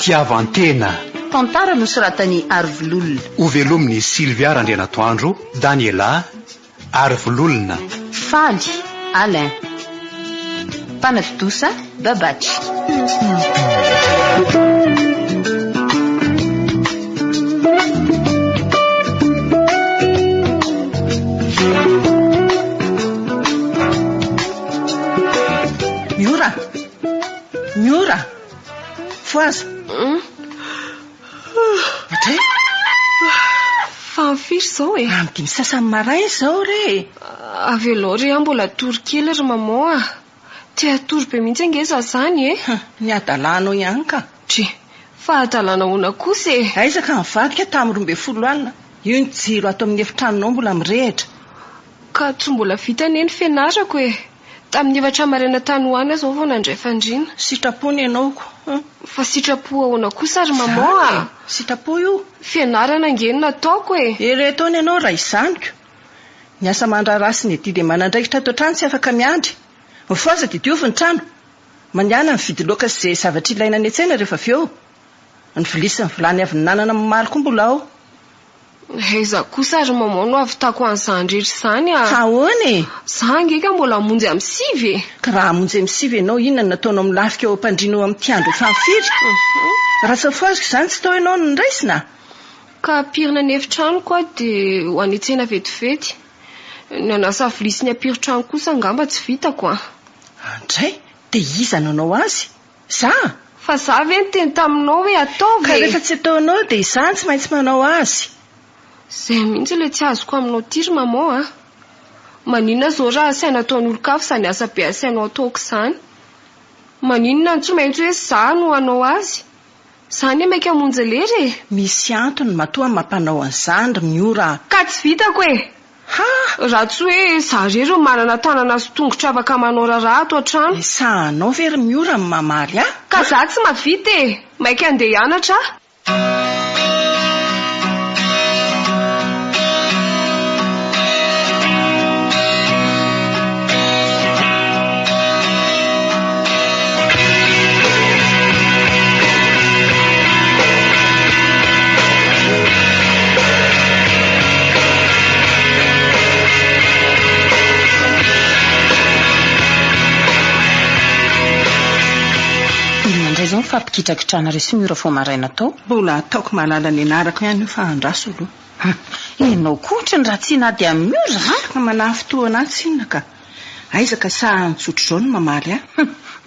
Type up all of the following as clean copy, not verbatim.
fitiavan-tena. Tantara nosoratany Arvololona. Ovelominy Sylvia Randrianatoandro, Daniela Arvololona. Faly Alain. Mpanafitosa Babaty. Miora Foaza Atray fa mifiry zao e. Amity misasany maray zao re. Avy eo loa re mbola tory kely ry maman a. Tia tory be mihitsy angeza zany e. Ny adalanao ihany ka. Tri, fa adalana hoana kosa e. Aizaka mivadika tamin'ny 12 alina. Io ny jiro ato amin'ny efitranonao mbola mirehitra. Ka tsy mbola vita neny fianarako e. Tamin'ny 7 maraina tany hoany zao vao nandray fandriana. Sitrapo ny ianaoko. Fa sitrapo ahoana kosa ry maman a. Sitrapo io. Fianarana ngeny nataoko e. Ereto ny ianao raha izaniko. Ny asa mandrarasy ny edy dia manandraikitra ato trano tsy afaka miandry. Mifoaza dia diovy ny trano. Maniana mividy laoka sy izay zavatra ilaina any an-tsena rehefa avy eo. Ny vilisy ny vilany avy ny nanana maro koa mbola ao. Aiza kosa ry maman no avitako an'izany rehetra izany a. Ahoana e? Za ngeka mbola monjy amin'ny 7 e. Ka raha monjy amin'ny 7 ianao inona nataonao milafika eo ampandriano amin'ny andro efa mifiry. Raha safoaziko izany tsy tao ianao no niraisina. Ka pirina ny efitrano koa dia ho any an-tsena vetivety. Ny anasa vilisy ny apiro-trano kosa ngamba tsy vitako a. Andray, dia iza nanao azy? Za? Fa za ve niteny taminao hoe ataovy. Ka rehefa tsy ataonao dia izany tsy maintsy manao azy. Zay mihitsy le tsy azoko aminao ty ry maman a. Maninona zao raha saina ataon'ny olon-kafa sa ny asa be asainao ataoko izany. Maninona tsy maintsy hoe za no anao azy. Zany maika hamonjy lery e. Misy antony matoa mampanao an'izany ry Miora. Ka tsy vitako e. Raha tsy hoe zareo manana tanana sy tongotra afaka manao raharaha ato an-trano. Sahanao ve ry Miora ny mamaly a? Ka za tsy mavita e. Maika andeha hianatra. Zao fampikitrakitrana resy Miora fo maraina tao. Mbola ataoko malala ny anarako ihany io fa andraso aloha. Enao kotrany raha tsy nady amin'ny Miora ha? Manahy fotoana tsy inona ka. Aizaka sahany tsotro zao ny mamaly a.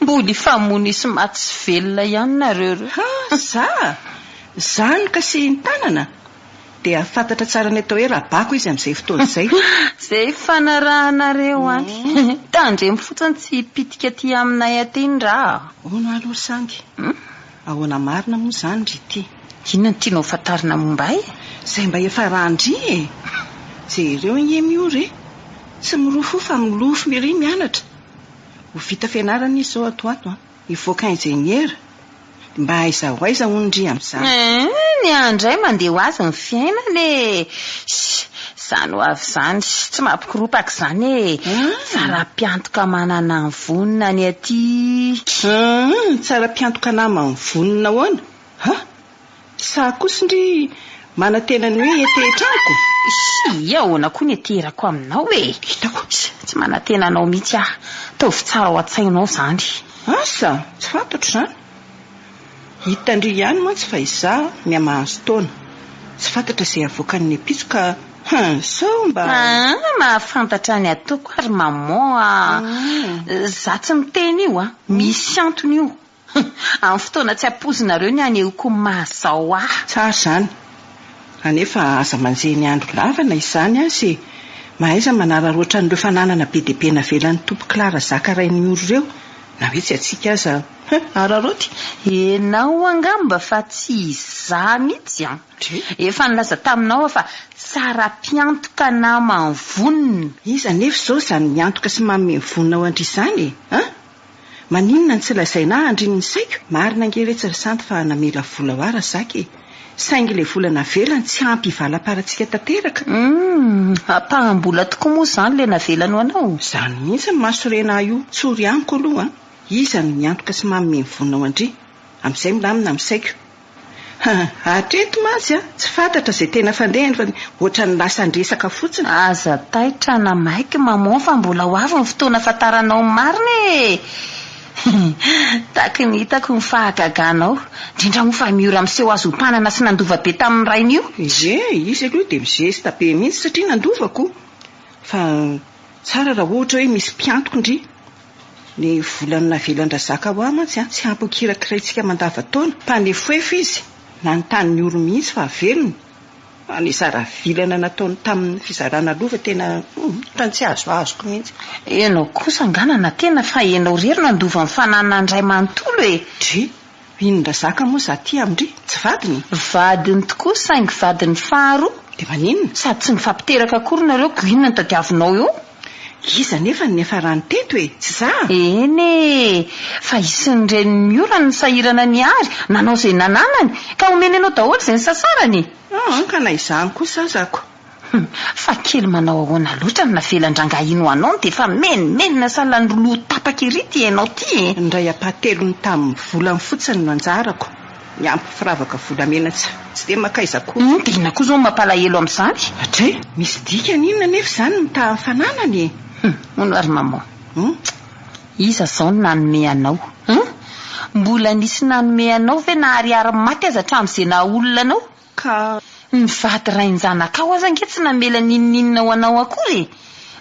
Mbola famonisy matsy velona ihany nareo. Zany kasi ny tanana. Dia fantatra tsara ny atao hoe rabako izy amin'izay fotoana izay. Zay fanarahanareo any. Tandremo fotsiny tsy pitika aty aminay ateny raha. Ono aloha sangy. Ahoana marina moa zany ry ity. Inona ny tianao fatarina momba e? Zay mba efa randry e. Jereo nye Miora e. Tsy mirofo fa milofo miry mianatra. Ho vita fianarana izy zao ato. Ivoaka ingénieur. Mba aiza ho aiza ondry amin'izany. Ny andray mandeha ho azy ny fiainana. Zany ho avy zany tsy mampikiropaka izany e. Tsara mpiantoka manana ny vonina ny aty. Tsara mpiantoka nama ny vonina hoana. Sa kosindry manatena ny hoe etetrako. Ahoana koa ny eterako aminao e. Hitako. Tsy manatena anao mihitsy aho. Taovy tsara ho an-tsainao zany. Asa, tsy fantatro zany. Hitandry ihany mantsy fa izaho miamahazo taona. Tsy fantatra izay avoakan'ny epitsoka. Sao mba mahafantatra ny ataoko ary maman za tsy miteny io a. Misy antony io. Amin'ny fotoana tsy ampozinareo ny anehoako mazao aho. Tsara zany. Anefa aza manjeny andro lavana izany azy. Mahaiza manararoatra an'ireo fananana be dia be navelan'ny Tompo Klara Zakarainy Miora ireo. Na hoe tsy atsika aza araroty. Enao angamba fa tsy za mihitsy a. Efa nilaza taminao fa tsara mpiantoka nama ny vonina. Iza nefa zao zany miantoka sy manome vonina ho andry izany e. Maninona ny tsy lazaina andriny ny saiko. Marina angeretsy ry santy fa namela vola ho ara zaka. Saingy le volana velany tsy ampy hivalam-parantsika tanteraka. Ampahambola tokoa moa zany le navelany ho anao. Zany mihitsy ny masorena io. Tsory aniko aloha. Iza ny miantoka sy manome vonina ho andry. Amin'izay milamina amin'ny saiko. Hatreto matsy tsy fantatra izay tena fandehany fa ohatra ny lasa andresaka fotsiny. Aza taitra na maiky mamao fa mbola ho avy ny fotoana fahataranao ny marina e. Taky ny hitako ny fahagaganao, indrindra mo fa miora miseho azo mpanana sy nandova be tamin'ny rainy io. Izy aloha dia mizesta be mihitsy satria nandovako. Fa tsara raha ohatra hoe misy mpiantoko indri. Ny volany navelan-drazaka ho amatsy tsy ampy kirakiraintsika mandava-taona. Mpanefoefo izy na ny tany oro mihitsy fa avelony. Ny zaravilana nataony tamin'ny fizarana lova tena tany tsy azoazoko mihitsy. Enao kosa anganana tena fa enao rery nandova ny fananana andray manontolo e. Vinon-drazaka moa za ty amindry tsy vadiny. Vadiny tokoa saingy vadiny faharoa. Dia maninona? Sady tsy mifampiteraka akory nareo inona ny tadiavinao io? Iza nefa ny efa rano teto e, tsy za. Eny fa isin'ny reny miorana ny sahirana ny ary, nanao izay nananany, ka omeny anao daholo izay ny sasarany. Ka na izany kosa zako. Fa kely manao ahoana loatra ny navelan-drangahino anao dia fa menina salan'ny loha tapaka irity ianao ty. Ndray apahatelony tamin'ny volany fotsiny no anjarako. Miampy firavaka volamena tsy dia makaizako. Dia ina koa zao mampalahelo amin'izany. Atre, misy dikany inona nefa izany ny tahan'ny fananany. Hono ary maman. Iza zao no nanome anao? Mbola nisy nanome anao ve na ariary maty aza hatramin'izay na olona anao? Ka ny vady rain-janakao aza nge tsy namela ninninina ho anao akory.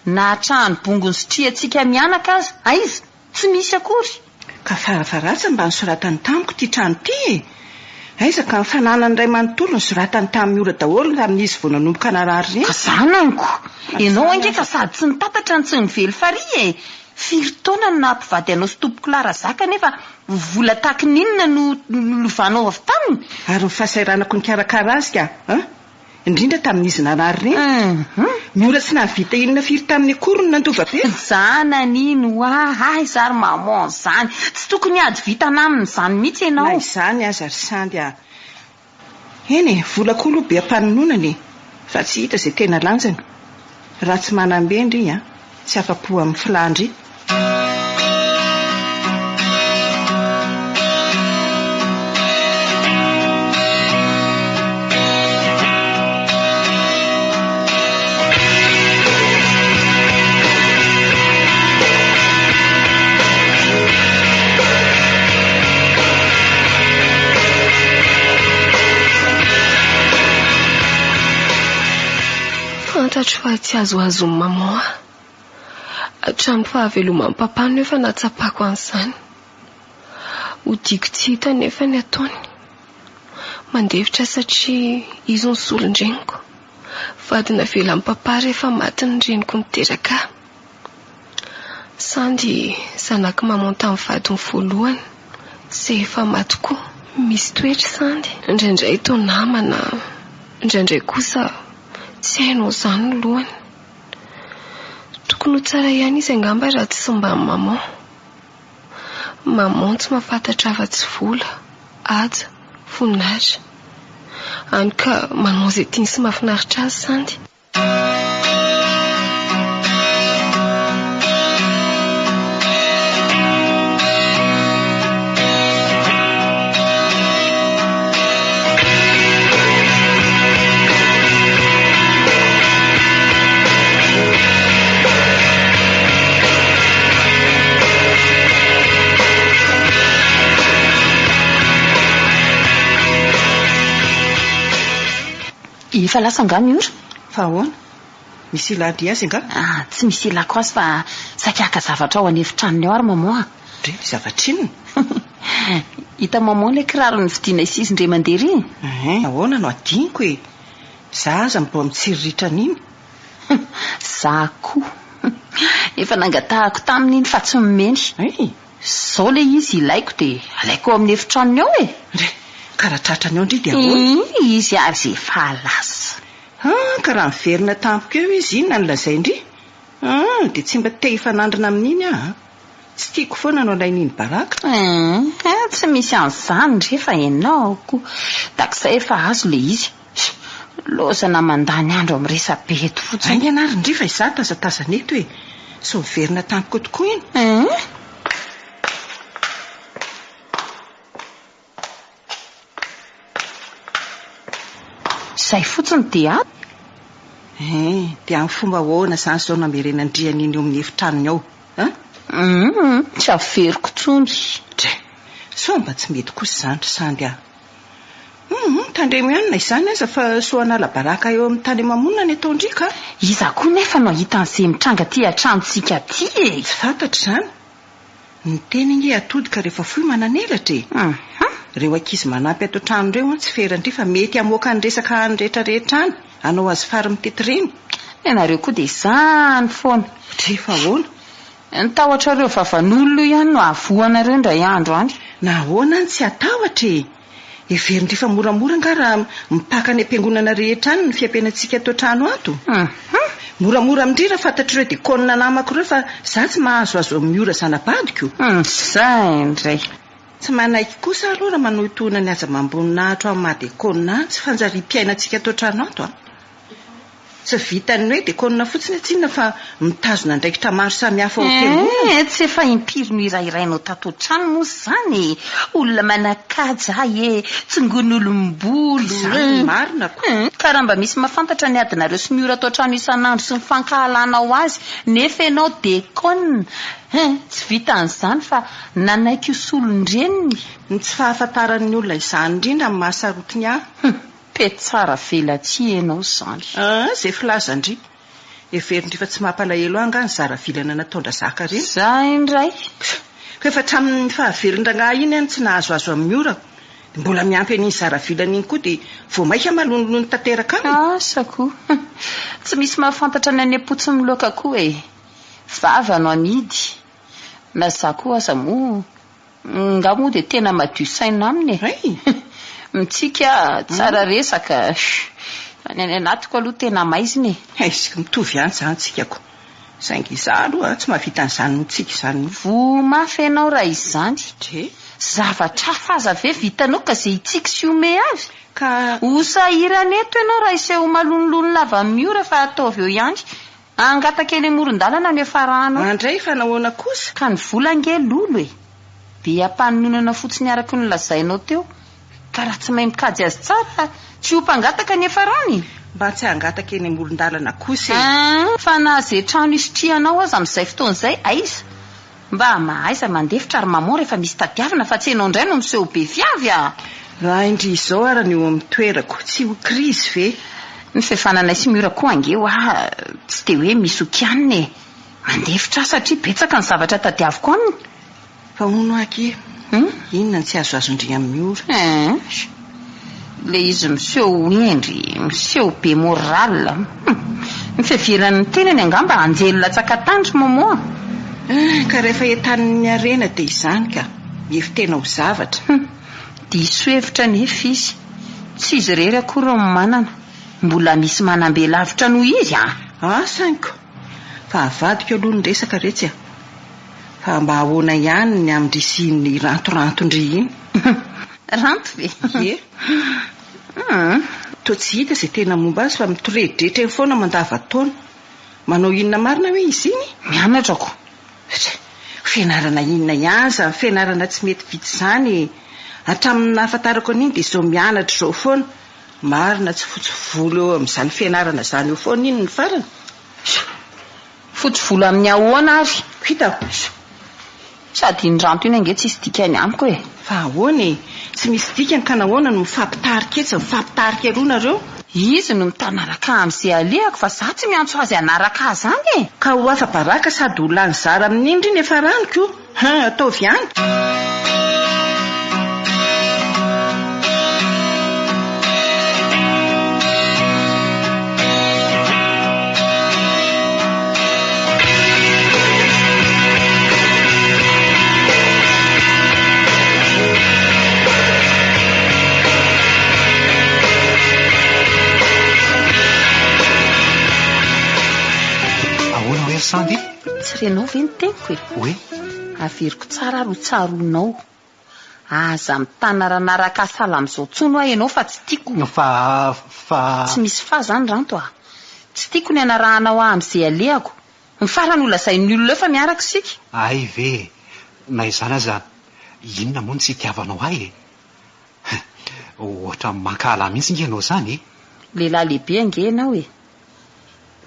Na hatrahany bongony sotriantsika mianaka aza, aiza tsy misy akory. Ka farafaratsa mba nisoratany tamiko ty trano ty. Aiza ka ny fananany ray manontolo ny soratany tamin'ny ora daholo amin'izy vao nanomboka narary reny. Zananko, ianao ange ka sady tsy nitantatra ny tsy nively fary e. Firy taona no nampivady anao sy tompoko larazaka nefa vola taky ninona no lovanao avy taminy. Ary ny fahasairanako ny karakara azy ka, indrindra tamin'izy narary reny. Mora tsy navita inona firy tamin'ny akory no nandova be. Zanan'ino ay zary maman zany. Tsy tokony ady vita naminy zany mihitsy ianao. Na izany aza ry sandy Eny vola koa aloha be ampanononany fa tsy hita izay tena lanjany. Raha tsy manambendry tsy afa-po amin'ny filandry. Fantatro fa tsy azoazon'ny maman hatramin'ny fahaveloman'ny papa nefa natsapako an'izany. Hodiko tsy hita nefa ny ataony. Mandevitra satria izy ny solondreniko. Vadina velan'ny papa rehefa maty ny reniko niteraka. Sandy zanaka maman tamin'ny vadiny voalohany izay efa maty koa. Misy toetra sandy. Indraindray tao namana, indraindray kosa tsy hainao izany ny lohany. Tokony ho tsara ihany izy angamba raha tsy somban'ny maman. Maman tsy mahafantatra afa-tsy vola, aja, voninahitra. Any ka manao izay tiany sy mahafinaritra azy sandy. Efa lasa angano ora? Fa ahoana? Misy ilady azy nga? Tsy misy ilako azy fa sakaka zavatra ao anefitranony ao ary maman. Dre zavatra inona? Hita maman ilay kiraro ny vidiana isizindray mandeha ry. Ahoana no adiniko e. Za aza mbo mitsiriritra an'iny. Za koa. Efa nangatahako tamin'iny fa tsy mimeny. Zao le izy ilaiko dia alaiko ao amin'ny efitranony ao e. Karaha tratrany ao ndry dia ahoana? Izy ary izay fa lasa. Ka raha miverina tampoko eo izy inona no lazay ndry? Dia tsy mba te hifanandrina amin'iny tsy tiako foana no alain'iny baraka. Tsy misy an'izany rehefa ianao koa. Takizay efa azo le izy. Lozana mandany andro amin'ny resabe eto fotsiny. Ainy anary ndry fa izaho tazatazana eto e. So miverina tampoko tokoa iny. Zay fotsiny dia dia amin'ny fomba hoana zany zao namerenandrian'iny eo amin'ny efitranony ao tsy averiko tsony so mba tsy mety kosa zany sandy tandremo ihany izany aza fa soanala baraka eo amin'ny tany mamonina ny atao ndrika iza koa nefa no hitan'izay mitranga ty antranontsika ty tsy fantatra zany ny teny inge atodika rehefa fohy mananelatra reo ankizy manampy ato trano ireo tsy ferandry fa mety amoaka ny resaka any rehetrarehetra any anao azy fary mitety reny ianareo koa dia izany foana rehefa ahoana nitahotra ireo vavan'olona ihany no avoanareo indray andro any na ahoana any tsy atahotra everindry fa moramora nga raha mipaka ny ampiangonana rehetra any ny fiampianantsika ato trano ato moramora amindrira fantatr'ireo dia konina namako ireo fa za tsy mahazoazo miora zanabadiko zay indray tsy manaiky kosa aloha raha manohitoana ny aza mamboninahitro amin'ny mahadikonina tsy fanjari-piainantsika ato trano ato tsy vitany hoe dia konina fotsiny tsinona fa mitazona ndraikitra maro samihafa ao ampiangonana tsy efa impirino irairainao tato trano moa zany olona manakaja tsingon'olom-bolo zany marina koa karaha mba misy mahafantatra ny adinareo sy miora atao trano isan'andro sy mifankahalanao azy nefa ianao dekona tsy vitan'izany fa nanaiky solondreniny ny tsy fahafantaran'ny olona izany indrindra amin'ny mahasarotiny ahy pe tsara velatsy ianao zany zay filazandry everindry fa tsy mampalahelo anga ny zara vilana nataondra zaka reny za indray ko efa tramin'ny fahaverindrangahy iny any tsy nahazoazo amin'ny ora mbola miampy an'iny zara vilana iny koa dia vao maika malonolony tanteraka any asako tsy misy mahafantatra ny any apotsy miloaka koa vava no amidy na za koa aza moa nga moa dia tena madio saina aminy mitsika tsara resaka ny any anatiko aloha tena maiziny isika mitovy ihany zany tsikako saingy iza aloha tsy mahavita n'izany notsika izany vo mafy ianao raha izany zavatra faza ve vitanao ka zay itsika sy ome avy ka hosahiraneto ianao raha iseho malonilony lava miora fa ataovy eo ihany angata kely amoron-dalana ny efarahana andray fa nahoana kosa ka ny volangelolo dia ampanonana fotsiny araka ny lazainao teo ka raha tsy mahay mikajy azy tsara tsy ho mpangataka ny efarany mba tsy hangataka eny amoron-dalana kosa fa na zay trano isotrihanao aza amin'izay fotoan'izay aiza mba mahaiza mandefitra ary mamao rehefa misy tadiavina fa tsy ianao indray no miseho be viavy raha indry izao ara ny eo amin'ny toerako tsy ho krizy ve ny fifananay sy miora koa angeo tsy dia hoe misy okianiny mandefitra satria betsaka ny zavatra tadiaviko aminy fa hono aky inona ny tsy azoazo indrina amin'ny ora le izy miseho endry miseho be moral ny fiheviran'ny tenany angamba anjelona tsakatandry momoa ka rehefa entanin'ny arena dia izany ka miefitena ho zavatra diso hevitra nefa izy tsy izy rery akory ny manana mbola misy manambelavitra noho izy sainko fa avadiko aloha ny resaka retsy fa mba ahoana ihany ny amindrisin'ny rantorantondry iny ranto ve to tsy hita izay tena momba azy fa mitoredretra eny foana mandava-taona manao inona marina hoe izy iny mianatrako fianarana inona ihany za fianarana tsy mety vitsy izany hatramin'ny nahafantarako an'iny dia izao mianatra izao foana marina tsy fotsy volo eo amin'izany fianarana izany eo foana iny ny farany fotsy volo amin'ny ahoana ary hitako sady ny ranto iny ange tsy isy dikany amiko fa ahoana tsy misy dikany ka nahoana no mifampitarika mifampitarika aloanareo izy no mitanaraka amin'izay alehako fa za tsy miantso azy anaraka azy any ka ho afa baraka sady ho lany zara amin'ny indry ny efa raniko ataovy ihany Sandy tsy renao ve ny teniko hoe averiko tsara ro tsaronao aza mitanaraka asala amin'izao tsono ahy ianao fa tsy tiako fa tsy misy fa zany ranto tsy tiako ny anarahanao amin'izay alehako ny farany olona zain'ny olona efa miaraka sika ay ve na izany aza inona moa ny tsy itiavanao ahy ohatra mankahala mihitsy nge ianao zany lehilahy lehibe ange ianao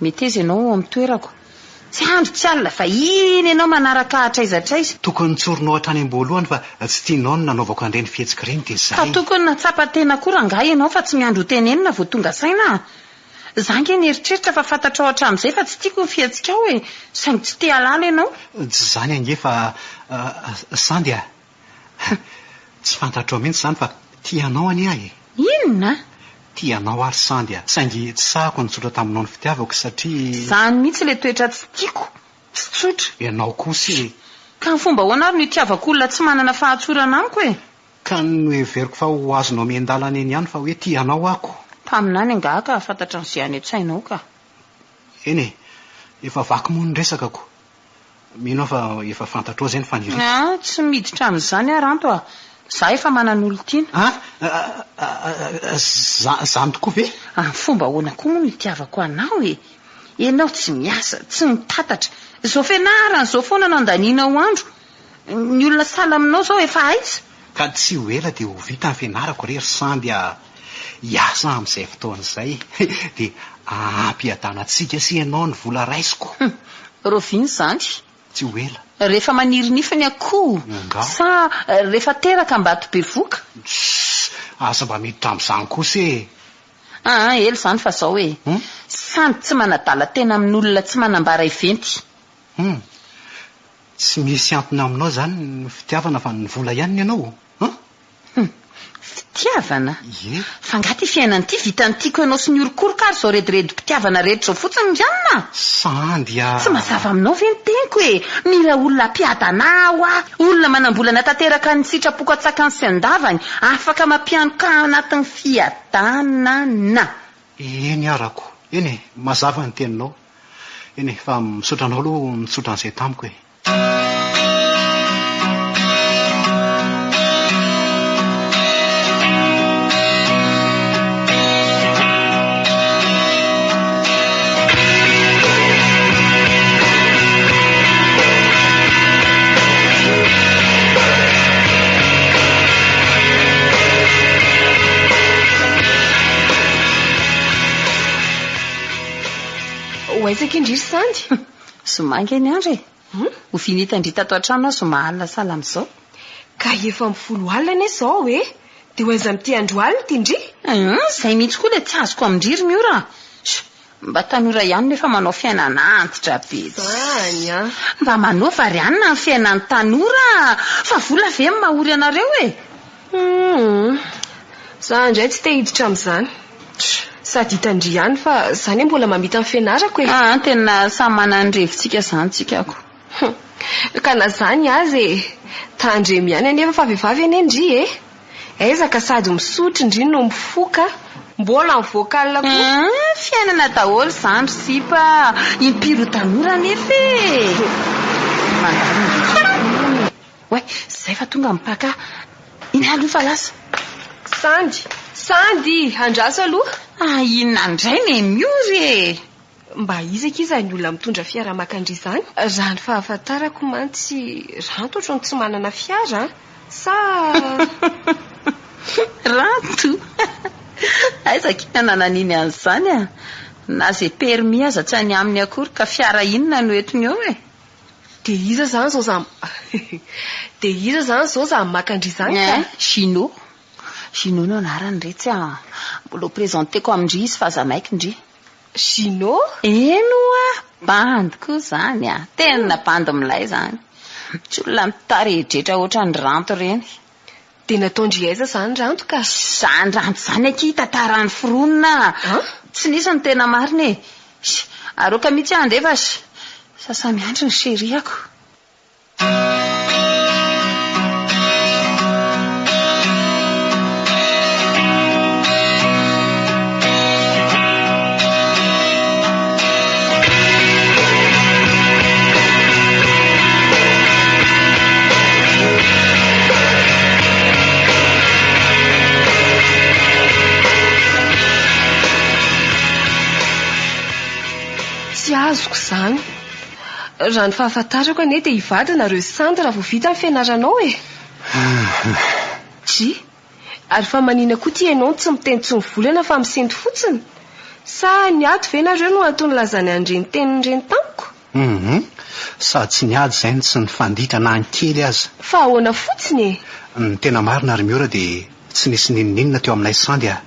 mety izy ianao amin'ny toerako tsy andro tsy alina fa iny ianao manaraka hatraizatraiza tokony tsorinao hatrany am-boalohany fa tsy tianao no nanaovako andreny fihetsika ireny dia ka zay tokony natsapa tena koa rangahy ianao fa tsy miandro tenenina vao tonga saina zange nieritreritra fa fantatrao hatramin'izay fa tsy tiako ny fihetsika ao saingy tsy te halala ianao tsy zany ange fa sandy tsy fantatrao mihitsy zany fa tianao any ahy inona tianao ary sandy saingy tsy sahako nitsotra taminao ny fitiavako satria zany mihitsy le toetra tsy tiako tsy tsotra ianao kosa ka ny fomba hoana ary no itiavako olona tsy manana fahatsorana amiko ka no heveriko fa ho azonao mian-dalana eny ihany fa hoe tianao ako taminany angahaka fantatra n'izay any an-tsainao ka eny efa vaky moa ny resakako mino fa efa fantatrao zay ny faniriako tsy miditra amin'izany aranto za efa manan'olo tiana zany tokoa ve fomba hoana koa moa no itiavako anao ianao tsy miasa tsy mitatatra zao fianarana zao foana no andaniana ho andro ny olona sala aminao zao efa aiza ka tsy ho ela dia ho vita ny fianarako rery sandy hiasa amin'izay fotoan'izay dia ampiadanantsika sy ianao ny vola raisiko roviny zany tsy ho ela rehefa maniry nifany akoho sa rehefa teraka mbato be voka asa mba miditra amin'izany kosa ely zany fa zao sandy tsy manadala tena amin'olona tsy manambara iventy tsy misy antony aminao zany ny fitiavana fa ny vola ihany ianao fitiavana fa ngaty fiainan'ity vitan'tiako ianao sy ny orokoroka ary zao rediredym-pitiavana rehetra zao fotsiny mianina sandy tsy mazava aminao ve ny teniko mila olona mpiadana olona manambolana tanteraka ny sitrapoko atsakany sy andavany afaka mampianoka anatin'ny fiadanana eny arako eny mazava ny teninao eny fa misotranao aloha mitsotra an'izay tamiko aisaka indrisy sandy somangy any andro ho finitandrita ato an-trano azo mahalina sala amin'izao ka efa mifolo alina ane zao dia ho aiza mity andro alina ty indri zay mihitsy koa le tsy azoko amindriry miora mba tanora ihany nefa manao fiainana antitra be zany mba manaova ry anina ny fiainan'ny tanora fa vola ve mahory anareo za indray tsy te hiditra amin'izany sady hitandry ihany fa zany mbola mamita ny fianarako tena samy mananyrevitsika zany tsikako ka na zany azy tandremy ihany anefa fa vehivavy eny indri aizaka sady misotry indri no mifoka mbola mivoakalina koa fiainana daholo zandro sipa impiro tanora nefa oe zay fa tonga mipaka iny alofa lasa sandy andraso aloha inona indray ne miory mba izaka iza ny olona mitondra fiara makandry zany raha ny fahafantarako mantsy ranto ohatrany tsy manana fiara sa ranto aizakina nananiny an'izany na zay permis aza tsy any aminy akory ka fiara inona no etony eo dia iza zany zao za makandry zany Gino no anarany retsy mbola prezenteko amindry izy fa zamaiky indri Gino eno bandy koa zany tena bandy milay zany tsy olona mitarehdretra ohatrany ranto reny dia nataondry aiza zany ranto ka zany ranto zany aky tantarany foronina tsy nisy ny tena mariny aroka mihitsy andrefa sasamiandry ny seriako azoko zany raha ny fahafantarako ane dia hivadinareo sandy raha vao vita ny fianaranao ary fa manina koa ty ianao tsy miteny tsy mivolana fa misendy fotsiny sa niady ve nareo no atony lazany andreny tenin'ireny tamiko? Sady tsy niady izay ny tsy nifanditra na nkely aza. Fa ahoana fotsiny e? Ny tena marina ary miora dia tsy nisy ninonina teo aminay Sandy a.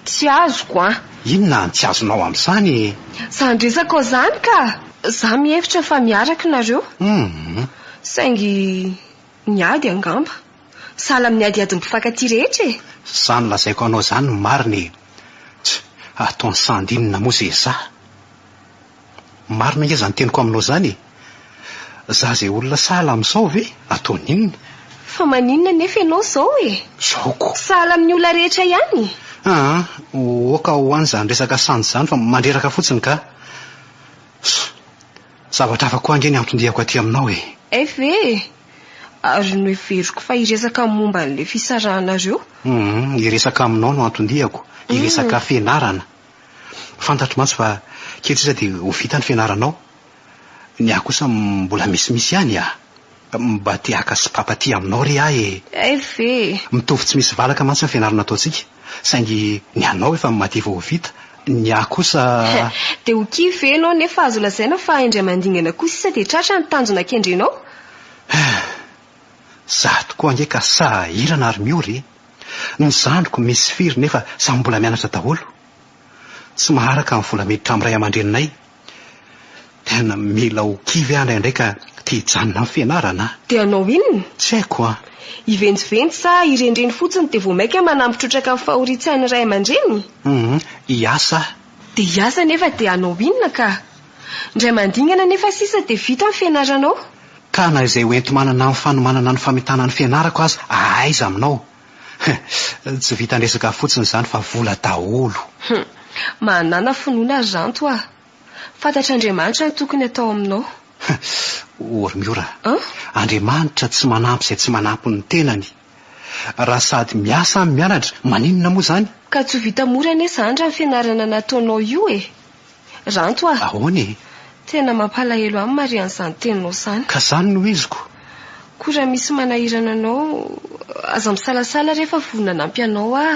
Tsy azoko a. Inona tsy azonao amin'izany? Zandresaka ao izany ka za mihevitra fa miaraka nareo. Saingy niady angamba. Sahala amin'ny adiady mpifankatia rehetra e. Izany lazaiko anao izany no marina. Ataony Sandy inona moa izay za? Marina nge izany teniko aminao izany. Za izay olona sahala amin'izao ve? Ataony inona? Fa maninona nefa ianao izao e? Zaoko. Sahala amin'ny olona rehetra ihany. Oka ho an'izany resaka Sandy izany fa mandreraka fotsiny ka. Zavatra hafa koa ange ny antondihako aty aminao e. Ve? Ary no everiko fa iresaka momba n'ilay fisarahanareo. Iresaka aminao no antondihako. Iresaka fianarana. Fantatro mantsy fa ketrisa dia ho vita ny fianaranao. Ny ahy kosa mbola misimisy ihany a. Mba te-haka sy papaty aminao re ahy e. Ve? Mitovy tsy misy valaka mantsy ny fianarana ataontsika. Saingy ny anao efa mahaty vao vita. Ny ahy kosa... Dia ho kivy ianao nefa azo lazaina fa indray mandingana kosa isa dia tratra ny tanjona kendrenao. Za tokoa nge ka sahirana ary miory. Ny zandriko misy firy nefa samy mbola mianatra daholo. Tsy maharaka ny vola miditra amin'ny ray aman-dreninay. Tena mila ho kivy ahy indraindray ka tia hijanona amin'ny fianarana. Dia anao inona? Tsy haiko a. Ivenjiventy sa irendreny fotsiny dia vao maika manampitrotraka amin'ny fahoritsahan'ny ray aman-dreny? Iasa. Dia iasa nefa dia anao inona ka? Indray mandingana nefa sisa dia vita ny fianaranao? Ka na izay hoento manana amin'ny fanomanana ny famitana ny fianarako aza aiza aminao. Tsy vita ny resaka fotsiny izany fa vola daholo. Manana finoana ranto a. Fantatr'Andriamanitra ny tokony atao aminao. Ory miora. Andriamanitra tsy manampy izay tsy manampy ny tenany. Raha sady miasa amin'ny mianatra, maninona moa izany? Ka tsy vita mora ane izany raha ny fianarana nataonao io e. Ranto a. Ahoana? Tena mampalahelo amin'ny marian'izany teninao izany. Ka izany no iziko. Koa raha misy manahirana anao, aza misalasala rehefa vonona nampy anao a.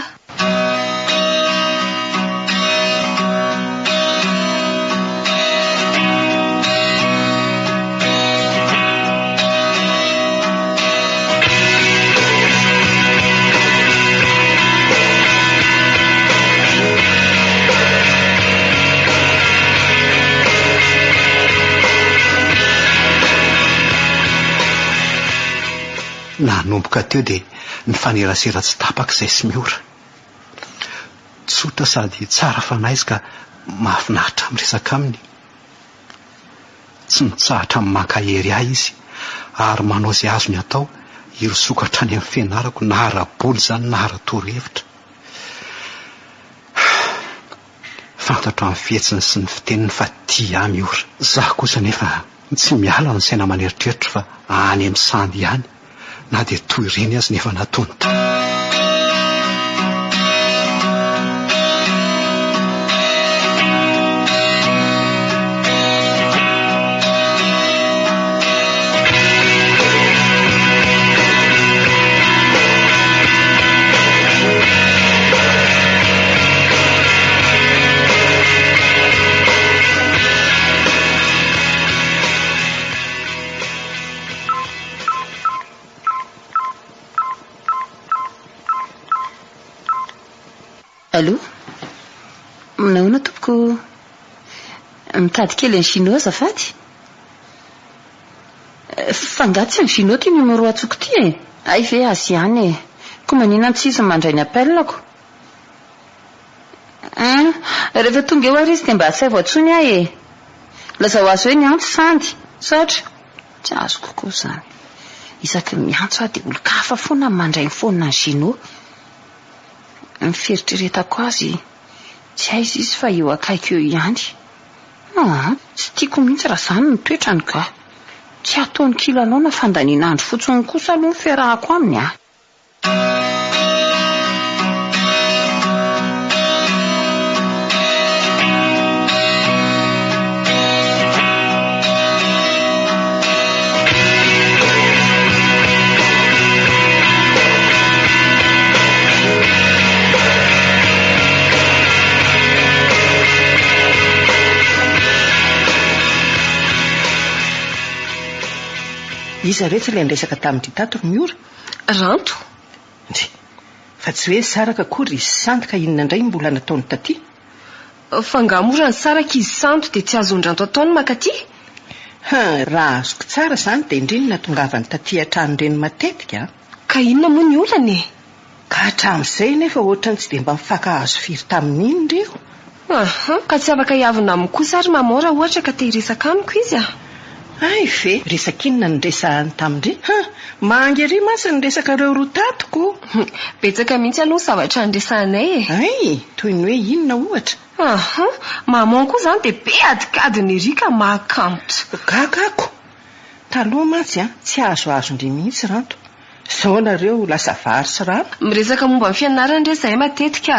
Nanomboka teo dia ny fanerasera tsy tapaka izay sy miora. Tsotra sady tsara fanahy ka mahafinaritra amin'ny resaka aminy. Tsy mitsahatra amin'ny mankahery ahy izy ary manao izay azony atao hirosokatra any amin'ny fianarako na ara-boly izany na ara-torohevitra. Fantatro amin'ny fihetsiny sy ny fiteniny fa tia ahy miora. Zaho kosa nefa tsy miala ny saina maneritreritra fa any amin'ny Sandy ihany. Na dia toy ireny azy nefa natonta. Allô? Nahoana tompoko? Mitady kely ny chinois azafady? Fangatsy ny chinois ty numéro atsoko ty e. Ay ve azy ihany e. Koa maninona tsy izy mandray ny appelako? Rehefa tonga eo ary izy dia mba tsy voatsony ahy e. Lazao azy hoe ny antso Sandy. Satra. Tsy azo kokoa izany. Isaky ny miantso aho dia olo-kafa foana mandray ny fonina ny chinois. Ny fieritreretako azy tsy aiza izy fa eo akaiky eo ihany. Tsy tiako mihitsy raha izany ny toetrany ka. Tsy ataony kilalao na fandaniana andro fotsiny kosa aloha ny fiarahako aminy a. iza retsy ilay nresaka tamin'ity tato ry miora ranto ndry fa tsy hoe saraka kory izy santy ka inona indray mbola nataony taty fa ngamora ny saraka izy santo dia tsy azon-dranto ataony makaty raha azoko tsara izany dia indriny natongavany taty hatrano reny matetika ka inona moa ny olany ka hatramin'izay nefa ohatrany tsy dia mba mifankahazo firy tamin'iny ireo ka tsy afaka hiavina amin'ny kosa ary mamora ohatra ka te hiresaka amiko izy ay ve resaka inona ny resahany tamindre mangy ery masy ny resakareo roa tatoko betsaka mihitsy aloha zavatra nyresahanay ay toy ny hoe inona ohatra mamon koa izany dia be adikadiny ery ka mahakamitra gagako taloha mantsy tsy azoazondry mihitsy ranto sao nareo lasa vary sy rano miresaka momba ny fianarany re zahay matetika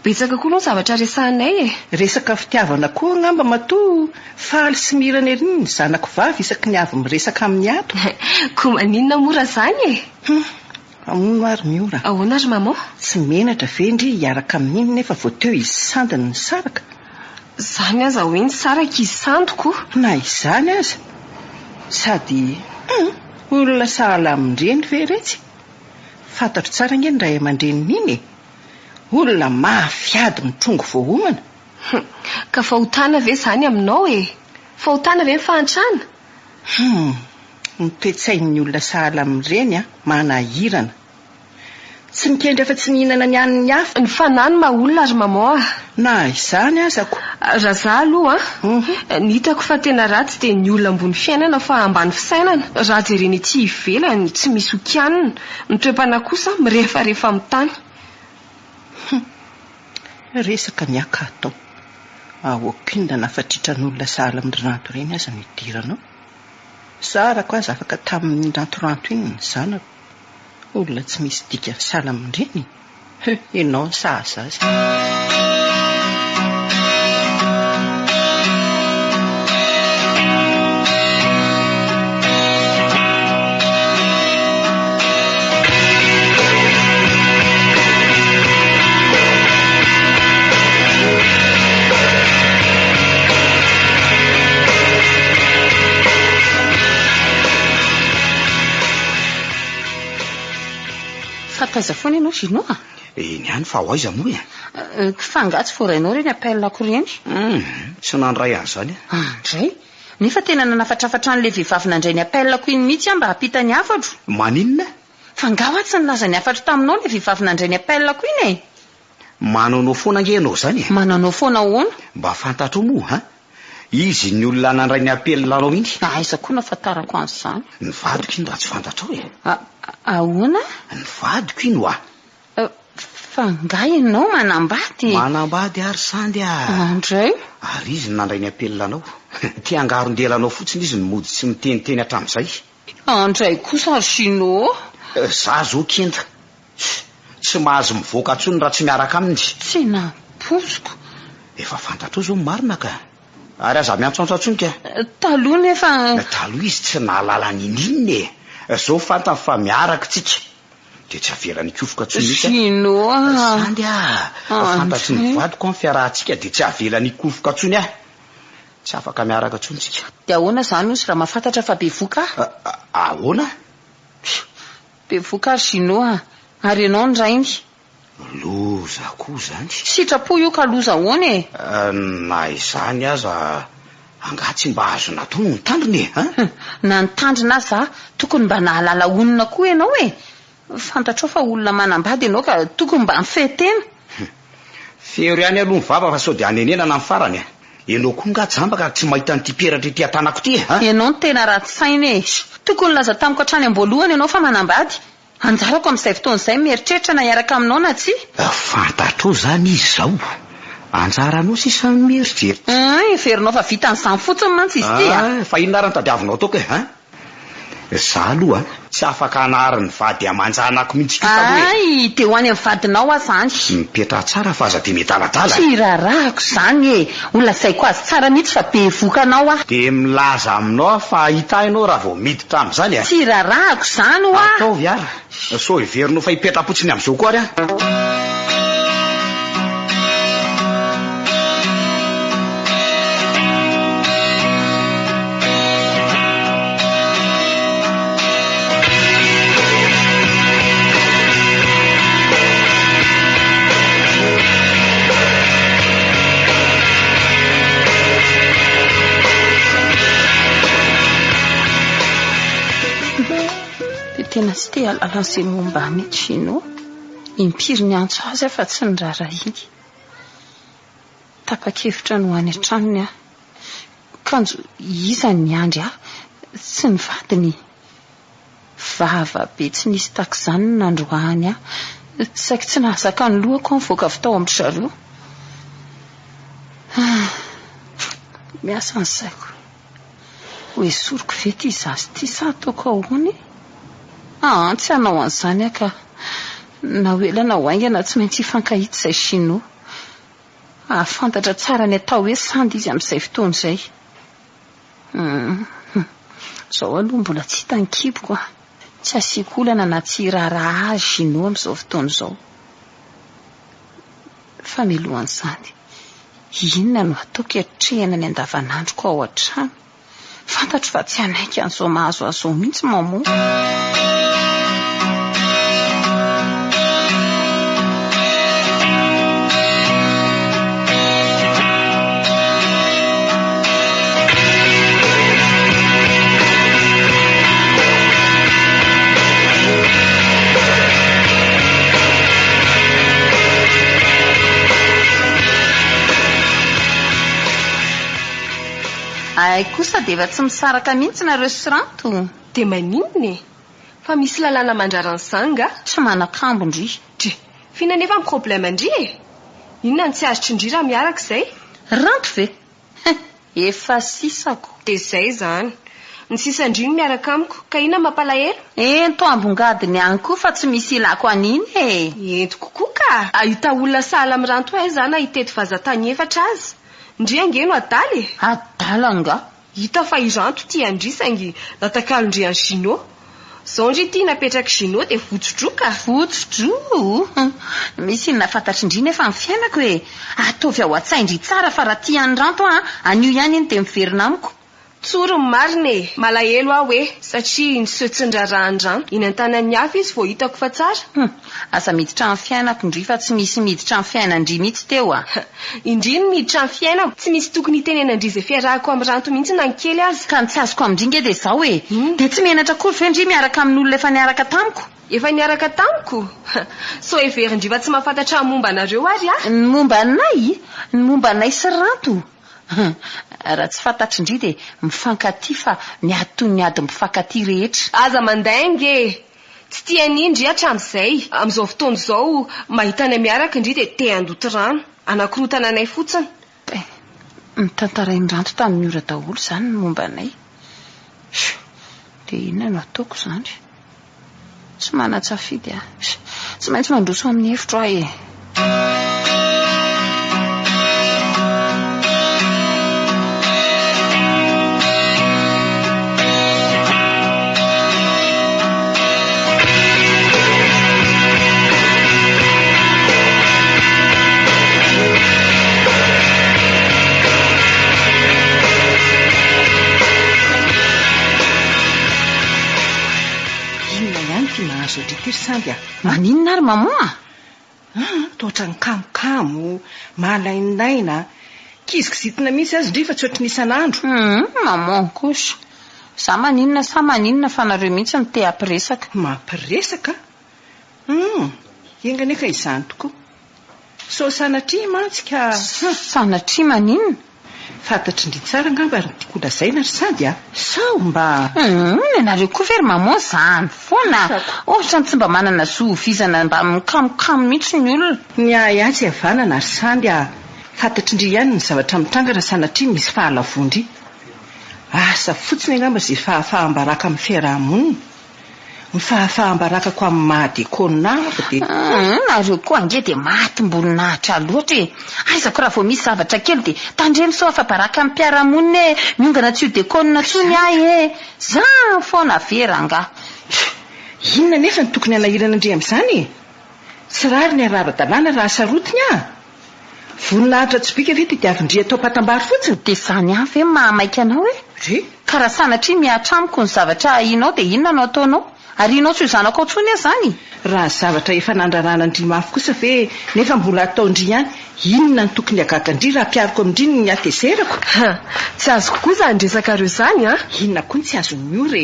betsaka koa aloha zavatra resahanay resaka fitiavana koa ngamba matoa faly sy mirana ery ny zanako vavy isaky ny avy miresaka amin'ny ato koa maninona mora izany amono ary miora ahoana ary mama tsy menatra vendry hiaraka amin'iny nefa voateo izy sandiny ny saraka izany aza hoe ny saraka izy sandoko na izany aza sady olona sahala amindreny ve retsy fantatro tsara nge ny ray aman-dreniny olona mahafiady mitrongo voahomana ka fahotana ve izany aminao fahotana ve ny fahantrana ny toe-tsain'ny olona sahala amin'ireny manahirana tsy mikendry efa tsy mihinana ny an'ny hafa ny fanany maolona ary mama na izany azako raha za aloha ny hitako fa tena ratsy dia ny olona ambony fiainana fa ambany fisainana raha jereny ety ivelany tsy misy okianina ny toe-pana kosa mirehefarehefa amin'ny tany resaka ny aka atao ahoakinona nafatritran'olona sahala amin'ny ranto ireny aza ny idiranao sarako aza afaka tamin'ny rantoranto iny ny zanako olona tsy misy dika sahala amin'ireny ianao ny sahazazy fataiza foana ianao zino eny ihany fa ho aiza moa fangatsy forainao reny appellako reny tsy nandray an'izany ndray nefa tena nanafatrafatra n'ilay vehivavy nandray ny appellako iny mihitsy mba hapita ny afatro maninona fa ngaho tsy nilaza ny afatro taminao ilay vehivavy nandray ny appellako iny mananao foana nge ianao zany mananao foana hoana mba fantatro moa izy ny olona nandray ny appellanao iny aiza koa nafantarako an'izany ny vadiko iny raha tsy fantatrao ahoana ny vadiko iny fa nga ianao manambady ary sandy andray ary izy nandray ny appellanao tia angaron-delanao fotsiny izy ny mody tsy miteniteny hatramin'izay andray kosa ry sino za zo kenda tsy mahazo mivoaka atsony raha tsy miaraka aminy tsy nampoziko efa fantatro zao marina ka ary aza miantsantso atsonika taloha nefa taloha izy tsy nahalala ninininy zao fantany fa miaraka tsika dia tsy avelany kofoka sino sandy fantatry ny vadiko amin'ny fiarahantsika dia tsy avelany kofoka atsony tsy afaka miaraka atsonytsika dia ahoana izany ozy raha mahafantatra fa bevoka ahoana bevoka ary sino ary ianao ny rainy loza koa zany sitrapo io ka loza ahoana na izany aza angatsy mba azo natono ny tandriny na nitandrina aza tokony mba nahalala onona koa ianao fantatrao fa olona manambady ianao ka tokony mba mifetena fero ihany aloha mivava fa sao dia anenenana amin'ny farany ianao koa ngajamba ka tsy mahita nyity peratra ity atanako ty ianao ny tena ratsy saina tokony laza tamiko hatrany am-boalohany ianao fa manambady anjarako amin'izay fotoan'izay mieritreritra na hiaraka aminao na tsy fantatrao zany izy zao anjaranao sisa mieritreritra verinao fa vita n'izany fotsiny mantsy izy ty fa inona ary ny tadiavinao ataoko za aloha tsy afaka anariny vady amanjanako mihitsy ay dia ho any amin'ny vadinao zany mipetra tsara fa aza dia metaladala tsy raharahako zany olona zaiko azy tsara mihitsy fa be vokanao dia milaza aminao fa hita ianao raha vao miditra amin'izany tsy raharahako zany ataovy ara so iverinao fa hipetrapotsiny amin'izao koa ary tena tsy te alalanse momba mety Chinois impiry ny antso azy afa tsy nirara iny tapa-kevitra no any an-tranony kanjo izany andry tsy nivadiny vava be tsy nisy tak'izany nandroany saika tsy nahazaka ny lohako mivoaka avy tao amin'ny zareo miasa ny saiko hoe soroko ve ty zazy ty sa ataoko ahoany tsy hanao an'izany ka na hoelana ho aingana tsy maintsy hifankahita izay Chinois ahafantatra tsara ny atao hoe sandy izy amin'izay fotoana izay zao aloha mbola tsy hita ny kiboko tsy asiako olana na tsy hiraraha azy Chinois amin'izao fotoana izao fa milohan'izany inona no ataoko hiatrehana ny andavanandroko ao an-trano fantatro fa tsy anaiky an'izao mahazo azao mihitsy mamoa ay kosa dia efa tsy misaraka mihitsy na restauranto dia maninona fa misy lalàna mandraran'izany nga tsy manakambo ndry fina nefa ny problème ndry inona ny tsy azotry indry raha miaraka izay ranto ve efa sisako dia izay izany ny sisa indriny miaraka amiko ka inona mampalahelo ento ambongadiny ihany koa fa tsy misy ilako aniny ento kokoa ka ahita olona sahala amin'ny ranto ahy izany ahiteto vazatany efatra azy ndry angeno adaly adalanga hita fa iranto ty andrisangy latakalondry any Chinois zao ndry ty napetraka Chinois dia votsodroka misy inona fantatry indry nefa ny fiainako hoe ataovy ao an-tsaindry tsara fa raha ty andranto anio ihany iny dia miverina amiko tsoro ny marina malahelo aho hoe satria niseotsin-drarahan-drano iny an-tanan'ny hafa izy vao hitako fa tsara asa miditra amin'ny fiainako indry fa tsy misy miditra amin'ny fiainandry mihitsy teo indry ny miditra amin'ny fiainako tsy misy tokony hitenenandry izay fiarahako amin'ny ranto mihitsy na ny kely azy ka ny tsy azoko amindringe dia izao dia tsy menatra kory fe ndry miaraka amin'olona efa niaraka tamiko efa niaraka tamiko so everindry fa tsy mahafantatra ny momba anareo ary ny momba anay sy ranto raha tsy fantatry indry dia mifankaty fa miady toy ny ady mifankaty rehetra aza mandainge tsy tiany indry hatramin'izay amin'izao fotoana izao mahita ny miaraka indry dia te handoto rano anankirotana anay fotsiny mitantarainy ranto tamin'ny ora daholo izany ny momba anay dia inona no ataoko izany tsy manatsafidy tsy maintsy mandroso amin'ny hevitro ahy maninona ary mamoa toatra ny kamokamo malainaina kizikizitina mihitsy azy ndry fa tsy ohatry n'isan'andro mamoa kosa sa maninona fa nareo mihitsy ny te ampiresaka mampiresaka enga nefa izany tokoa so sanatria mantsika sanatria maninona fantatry indry tsara ngamba ary tiako lazaina ry sady sao mba nareo koa very mamoa izany foana ohatra ny tsy mba manana zoovizana mba mikamokamo mihitsy ny olona ny ahatsy havanana ry sandy fantatry indry ihany ny zavatra mitrangana sanatria misy fahalavondry asa fotsiny angamba izay fahafahambaraka amin'ny fiarahamonina ny fahafahambarakako amin'ny mahadekôninahako dia nareo koa ange dia matim-boninahitra loatra aizako raha vao misy zavatra kely dia tandreny so afabaraka amin'ny mpiarahamonina miongana tsy ho dekônina tsony ahy za foana veranga inona nefa ny tokony hanahirana indry amin'izany tsy rary ny arara-dalàna raha sarotiny voninahitra tsobika ve tediavindry atao patambary fotsiny dia izany any ve mahamaika anao ka raha sanatria miatramiko ny zavatra ahianao dia inona no ataonao ary inao tsy ho zanako ao tsony zany raha zavatra efa nandrarana indry mafy kosa ve nefa mbola ataondry ihany inona ny tokony agagandry raha mpiariko amindry ny atezerako tsy azo kokoa zany resaka reo izany inona koa ny tsy azony ore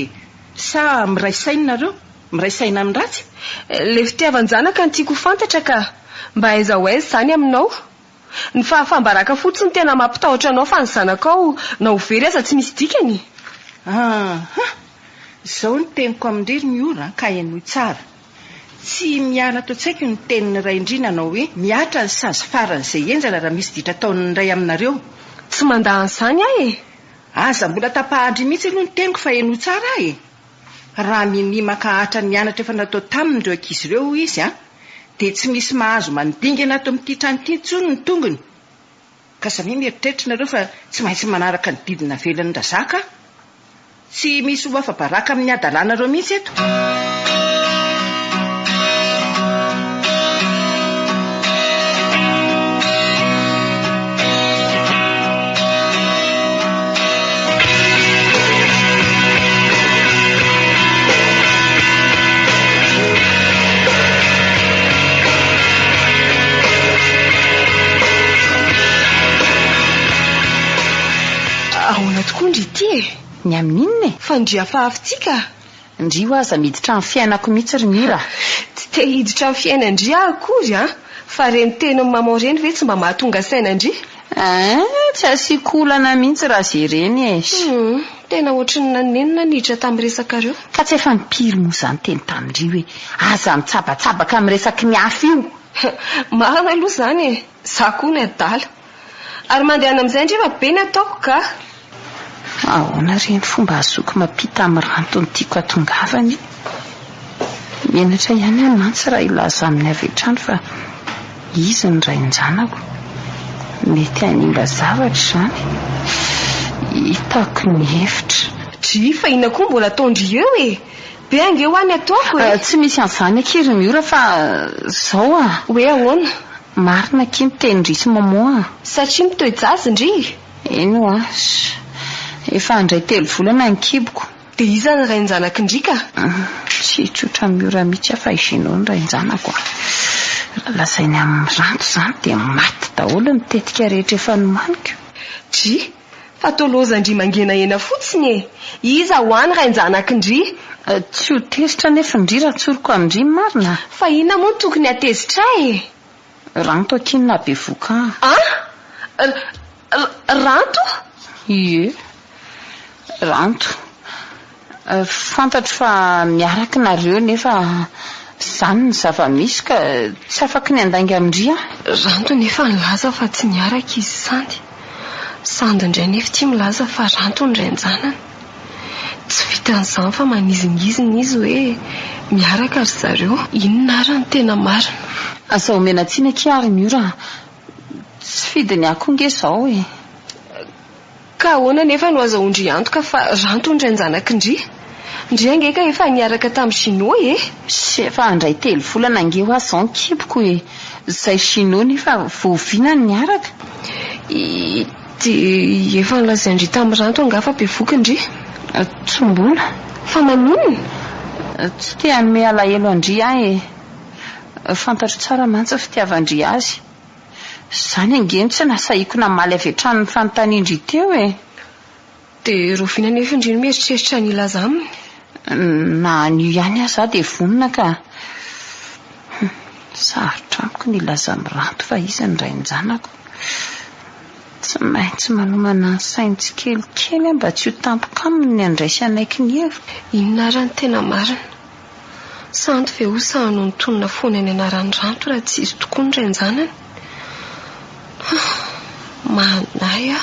sa miray sainareo miray saina amin'ny ratsy. Le fitiavan-janaka no tiako fantatra ka mba aiza ho aiza zany aminao. Ny fahafambaraka fotsiny tena mampitahotra anao fa ny zanakao na ho very aza tsy misy dikany. Izao ny teniko amin'irery miora ka hainoy tsara. Tsy miala ato an-tsaiko ny tenin'ny ray indrina anao hoe miatra ny sazy faran'izay enjana raha misy ditra taon'ny ray aminareo. Tsy mandahan'izany ahy e. Aza mbola tapahadry mihitsy aloha ny teniko fa hainoy tsara ahy e. Raha minimaka hatra nianatra efa natao tamin'ireo ankizy ireo izy dia tsy misy mahazo mandingana ato amin'ity trano ity intsony ny tongony. Ka samia mieritreritrareo fa tsy maintsy manaraka ny didina velan'ny razaka. Tsy misy ho afa-baraka amin'ny adalanareo mihitsy eto. Ahoana tokoa ndry ity e? Ny amin'inona e? Fandria fahafintsika. Ndrio aza miditra amin'ny fiainako mihitsy ry Mira. Tsy te hiditra amin'ny fiainandria akory fa reny teny maman reny ve tsy mba mahatonga sainandria? Tsy asiako olana mihitsy raha zay reny e. Tena ohatrany nanenina niditra tamin'ny resakareo. Ka tsy efa nipiry moa izany teny tamindrio hoe aza mitsabatsabaka amin'ny resaky miafy io. Marina aloha izany e. Za koa ny adala. Ary mandehana amin'izay ndrefa be ny ataoko ka. Ahoana reny fomba azoko mampita amin'ny rantony tiako atongavany. Menatra ihany aho mantsy raha ilaza amin'ny avy hatrany fa izy ny ray ny-janako. Mety hanimba zavatra izany. Hitako ny hevitra. Fa ina koa mbola ataondry eo e. Be ange ho any ataoko e. Tsy misy an'izany akery miora fa zao hoe ahoana? Marina kely mitendry mamoa. Satria mitoy jazy ndry. Eno efa andray 3 volana ny kiboko. Dia iza ny ray ny-janako ndrika? Tsy tsotra miora mihitsy afa isinao ny ray ny-janako. Lazainy amin'ny ranto izany dia maty daholo mitetika rehetra efa nomaniko. Fa tolozandry mangena ena fotsiny e. Iza ho any ray ny-janako ndry? Tsy ho tezitra nefa ndry raha tsoriko amindry marina. Fa inona moa tokony atezitra e? Ranto akinina be voka. Ranto? Ie. Ranto. Fantatro fa miaraka nareo nefa izany ny zava-misy ka tsy afaka ny andainga amindry Ranto nefa nilaza fa tsy niaraka izy sandy. Sandy indray nefa tia milaza fa ranto ny ray ny-janany. Tsy vitan'izany fa manizingizina izy hoe miaraka ry zareo. Inona ary ny tena marina? Asa omena tsiana kiary miora. Tsy fidiny akonge izao e. Ka ahoana nefa no aza ondry antoka fa ranto ny ray ny-janako ndry? Ndry angeka efa niaraka tamin'ny Chinois e? Sy efa andray 3 volana ange ho azy izao ny kiboko e. Izay Chinois nefa voaviana ny niaraka. Dia efa nilazaindry tamin'ny ranto angafa be voky ndry? Tsombola. Fa manonona? Tsy te hanome alahelo andry ahy e. Fantatro tsara mantsy fitiavandry azy. Izany angeny tsy nasahiako namaly avy hatrany ny fanontaniandry teo e. Dia roviana nefa indriny mieritreritra ny ilaza aminy? Na anio ihany aza dia vonina ka. Sarotra amiko ny ilaza amin'ny ranto fa izy ny ray ny-janako. Tsy maintsy manomana ny saintsy kelikely mba tsy ho tampoka aminy ny andraisy anaiky ny hevitra. Inona ary ny tena marina? Santo ve ho sahano nitonona foana ny anaran'ny ranto raha tsy izy tokoa ny ray ny-janany? Manay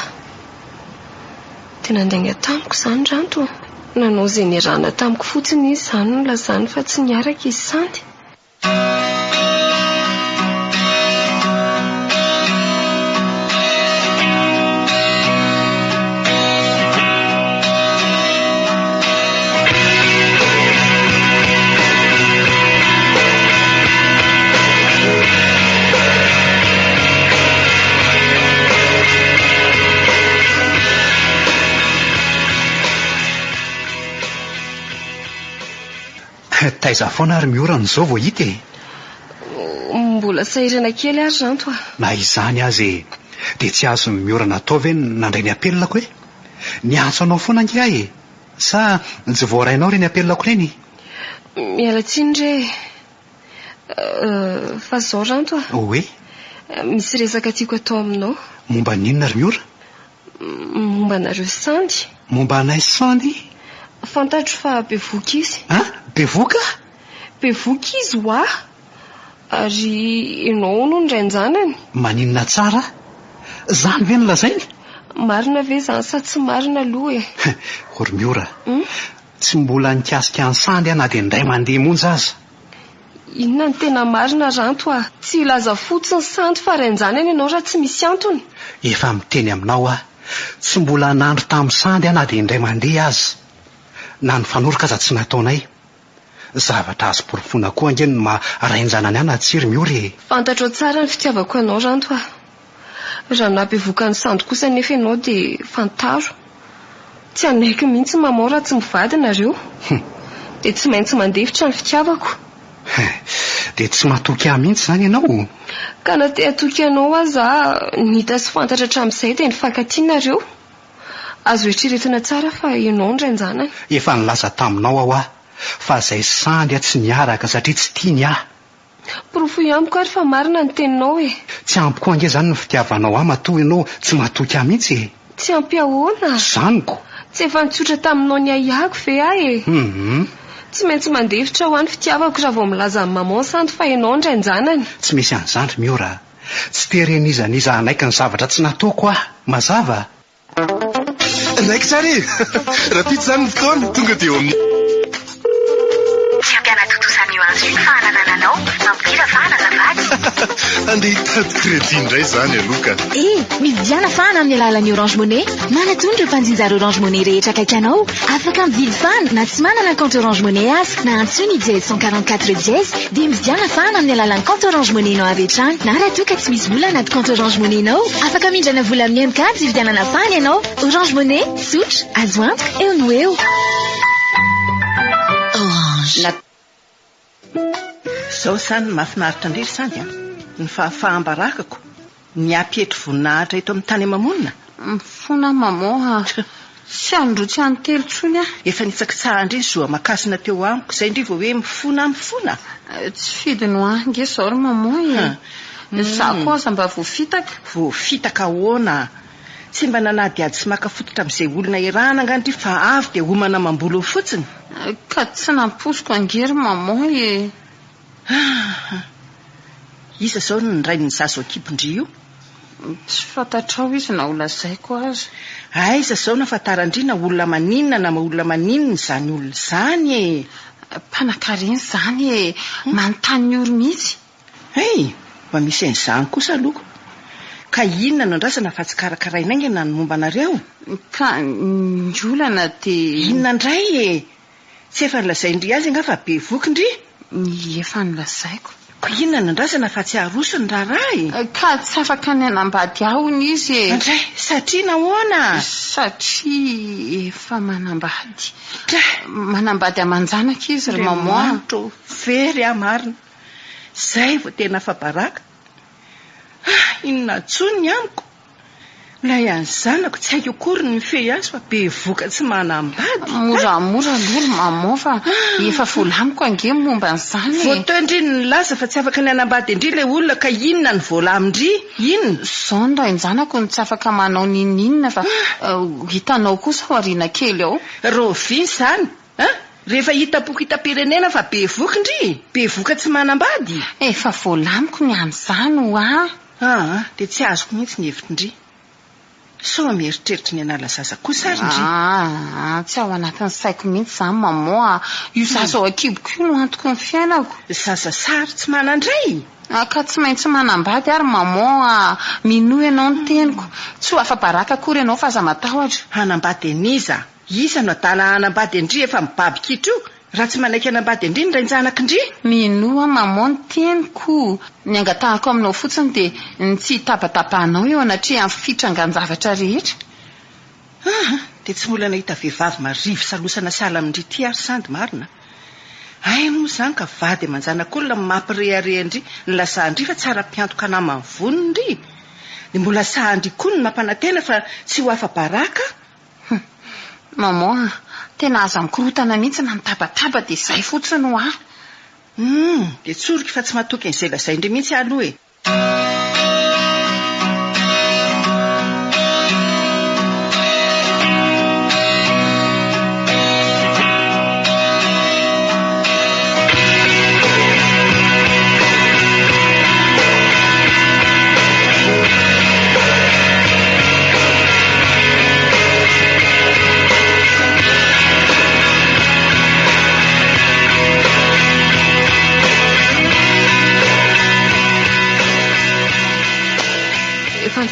tena andainga tamiko izany ranto. Nanao izay niarahana tamiko fotsiny izy izany no lazany fa tsy niaraka izy sandy. Taiza foana ary miora n'izao vao hita e. Mbola sahirana kely ary ranto Na izany azy dia tsy azo miora natao ve nandray ny apelako hoe? Niantso anao foana ange ahy e. Sa tsy voarainao reny apelako reny? Mialatsiny re. Fa zao ranto a. Oe? Misy resaka tiako atao aminao. Momba ninona ry Miora? Momba nareo Sandy. Momba anay Sandy? Fantatro fa bevoka izy. Bevoka? Bevoka izy ho aho. Ary ianao no ndrainjanany. Maninona tsara? Zany ve nolazainy? Marina ve zany sa tsy marina aloha e? Ry Miora, tsy mbola nikasika ny Sandy na dia indray mandeha monja aza. Inona ny tena marina ranto a? Tsy ilaza fotsiny Sandy fa rainjanany ianao raha tsy misy antony. Efa miteny aminao tsy mbola nandro tamin'ny Sandy na dia indray mandeha aza. Na ny fanoroka aza tsy nataonay. Zavatra azo porofona koa angeny ma rainjanany ana tsiry Miora e. Fantatro tsara ny fitiavako anao ranto a. Raha nabevoka ny Sandy kosa nefa ianao dia fantaro. Tsy anaiky mihitsy maman raha tsy mivady nareo. Dia tsy maintsy mandefitra ny fitiavako. Dia tsy mahatoky ahy mihitsy zany ianao. Ka na te hatoky anao aza nita sy fantatra hatramin'izay dia nifankatinareo. Azo eritreretina tsara fa ianao ndrainjanany. Efa nilaza taminao aho fa izay Sandy tsy niaraka satria tsy tiany ahy. Porofo amiko ary fa marina ny teninao e. Tsy ampiko ange zany ny fitiavanao matoa ianao tsy mahatoky ahy mihitsy e. Tsy ampy ahoana? Zaniko. Tsy efa nitsotra taminao ny aiako ve ahy e? Tsy maintsy mandefitra ho an'ny fitiavako raha vao milaza amin'ny maman Sandy fa ianao ndrainjanany. Tsy misy an'izany Miora. Tsy terenizaniza anaiky ny zavatra tsy nataoko aho. Mazava. Naiky tsara e. Raha pitsy zany ny fotoana tonga dia eo amin'ny Ampianatotosany io azy fa ananananao mampidira fa anazavady. Andeha hitady crédit indray zany aloka. Mividiana fana amin'ny alalan'ny Orange Money. Manatony ireo mpanjinjary Orange Money rehetra akaikanao. Afaka mividy fana na tsy manana compte Orange Money azy na antsoiny 144 dia mividiana fana amin'ny alalan'ny compte Orange Money nao avy hatrany. Na raha toa ka tsy misy vola anaty compte Orange Money nao, afaka mindrana vola amin'ny M4 hividianana fana ianao. Orange Money, sotra, azo antoka, eo no eo. Zao sany mahafinaritra indrindra Sandy ny fahafahambarakako ny ampetro voninahitra eto amin'ny tany mamonina. Mifona maman sy androtsy any telo tsony efa nitsakitsahana indrindra zoa makasina teo amiko izay indri vao hoe mifona. Tsy fidiny ho ange zao ry maman e. Za koa aza mba voafitaka ahoana? Tsy mba nanadiady sy makafototra amin'izay olona irana angandry fa avy dia homana mamboly fotsiny. Ka tsy namposiko angery maman e. Isa zao ny ray ny zazo akipondry io? Tsy fantatrao izy na olazaiko azy. Isa zao nafantarandry na olona maninona na olona maninona zany olona zany e. Mpanakareny zany e. Manontany oro mihitsy. Mba misy an'izany kosa aloko. Ka inona no andrasana fa tsy karakarainay na ny momba anareo? Ka ny olana dia inona indray e? Tsy efa nilazay indry azy nga fa bevoky indry? Efa nilazaiko. Ko inona no andrasana fa tsy arosony raharaha Ka tsy afaka ny anambady ahony izy e. Andray, satria nahoana? Satria efa manambady amanjanaka izy ry maman. Very marina. Zay vao tena fabaraka. Inona tsony amiko? Lay any zanako tsy haiko akory ny fe azy fa bevoka tsy manambady. Moramora lolo maman fa efa volamiko ange momba an'izany. Voatao indri ny laza fa tsy afaka ny anambady indri ilay olona ka inona ny volamindri? Inona? Zao ny rainjanako ny tsy afaka manao ninina fa hitanao kosa ho ariana kely ao. Roviny zany. Rehefa hitapoko hitapirenena fa bevoka indri? Bevoka tsy manambady? Efa volamiko ny an'izany ho dia tsy azoko mihitsy ny hevitry indri. So mieritreritra ny anala zaza kosa ary indri? Tsy ao anatin'ny saiko mihitsy zany maman. Io zaza ao akiboko io no antoko ny fiainako. Zaza sary tsy manandray? Ka tsy maintsy manambady ary maman. Minoa ianao ny teniko. Tsy ho afa-baraka akory ianao fa aza matahotra. Hanambady aniza? Isa no adala hanambady indri efa mibaby kitro? Raha tsy manaiky hanambady indri ny rainjanaka indri? Minoa maman ny teniko. Ny angatahako aminao fotsiny dia ny tsy tapatapahanao eo anatria amin'ny fitrangan-javatra rehetra. Dia tsy mbola nahita vehivavy marivo salosana sahala amindry ty ary Sandy marina. Moa zany ka vady amanjanak'olona mampireare indri ny lasahindri fa tsara mpiantoka namany vonony indri. Dia mbola sahindri koa ny mampanantena fa tsy ho afa-baraka. Maman, tena aza mikorotana mihitsy na mitabataba dia izay fotsiny ho aho. Dia tsoroky fa tsy mahatoky an'izay lazaindre mihitsy aloha e.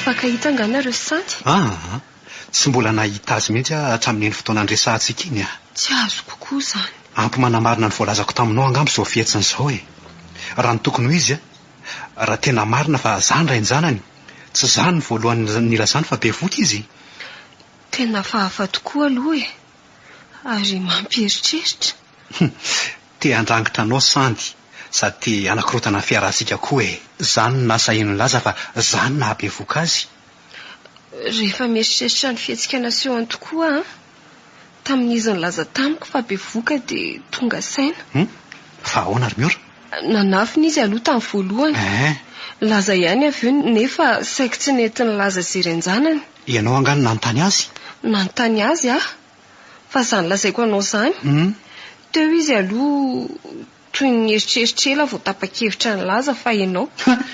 Fakahitangana Santy. Tsy mbola nahita azy mihitsy hatramin'iny fotoanandresantsika iny. Tsy azo kokoa zany. Ampy manamarina ny voalazako taminao angambo zao fietsiny izao e. Raha ny tokony ho izy raha tena marina fa zany rain-janany, tsy zany ny voalohany nilazany fa be voky izy. Tena fahafa tokoa aloha e. Ary mampieritreritra. Te andrangitra anao Sandy, sady anakorotana fiarasika koa e. Zany nasa iny laza fa zany nahabe voka azy. Rehefa mieritreritra ny fihetsikana sehoany tokoa tamin'izy nilaza tamiko fa be voka dia tonga saina. Fa ahoana ry miora? Nanafiny izy aloha tamin'ny voalohany. Laza ihany avy eo nefa saiko tsy nety nilaza zerenjanany. Ianao angano nanontany azy? Nanontany azy fa zany lazaiko anao zany. Teo izy aloha toy ny eritreritrela vao tapa-kevitra ny laza fa ianao.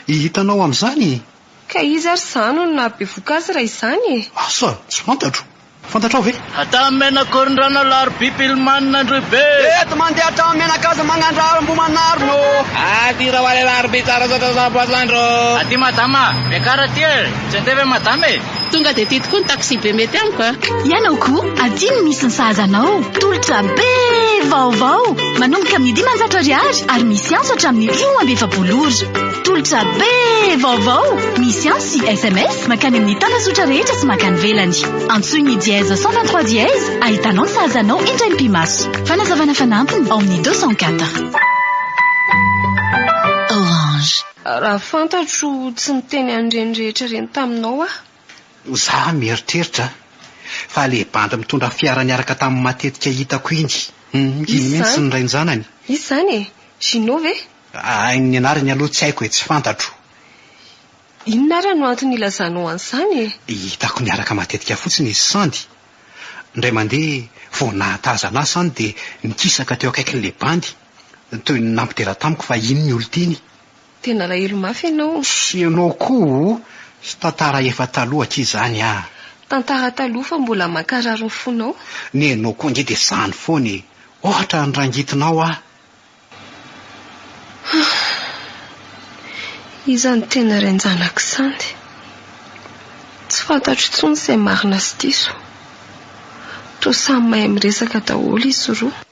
Hitanao amin'izany? Ka izy ary zany no nahabe voka azy raha izany e. Asa, tsy fantatro. Fantatrao ve? Ata menakorindrana larby pilmanina androy be. Eto mandeha hatramy menakazy magnandraro mbo manarino. Aty raha wale larby tsara zata zaboazandro. Aty madama, mekara ty e. Tsy andeve madama e. Tonga dia ty tokoa ny taksi be mety amiko Ianao koa, aty no misy ny sahazanao. Tolotra be vaovao. Manomboka amin'ny 500 ary misy anso hatramin'ny 15 Tolotra be vaovao. Misy anso sy SMS makany amin'ny tambazotra rehetra sy makany velany. Antsoiny dièse 123 dièse, ahitanao ny sahazanao indray mpimaso. Fanazavana fanampiny ao amin'ny 204. Orange. Raha fantatro tsy niteny an'ireny rehetra reny taminao Za mieritreritra fa le bandy mitondra fiara niaraka tamin'ny matetika hitako iny. Iny mihitsy ny rain-janany. Izy zany e? Gino ve? Ny anarany aloha tsy haiko e, tsy fantatro. Inona ary no antony ilazanao an'izany e? Hitako niaraka matetika fotsiny izy Sandy. Indray mandeha vao nahatazana azy zany dia nikisaka teo akaikin'le bandy. Toy ny nampidera tamiko fa iny ny olo tiany. Tena lahelo mafy ianao. Sy ianao koa sy tantara efa taloha aty zany Tantara taloha fa mbola mankarary ny fonao. Ny anao koa nge dia zany foana e. Ohatra ny rangitinao Izany tena rain-janako Sandy. Tsy fantatro intsony izay marina sy diso. Toa samy mahay miresaka daholo izy roa.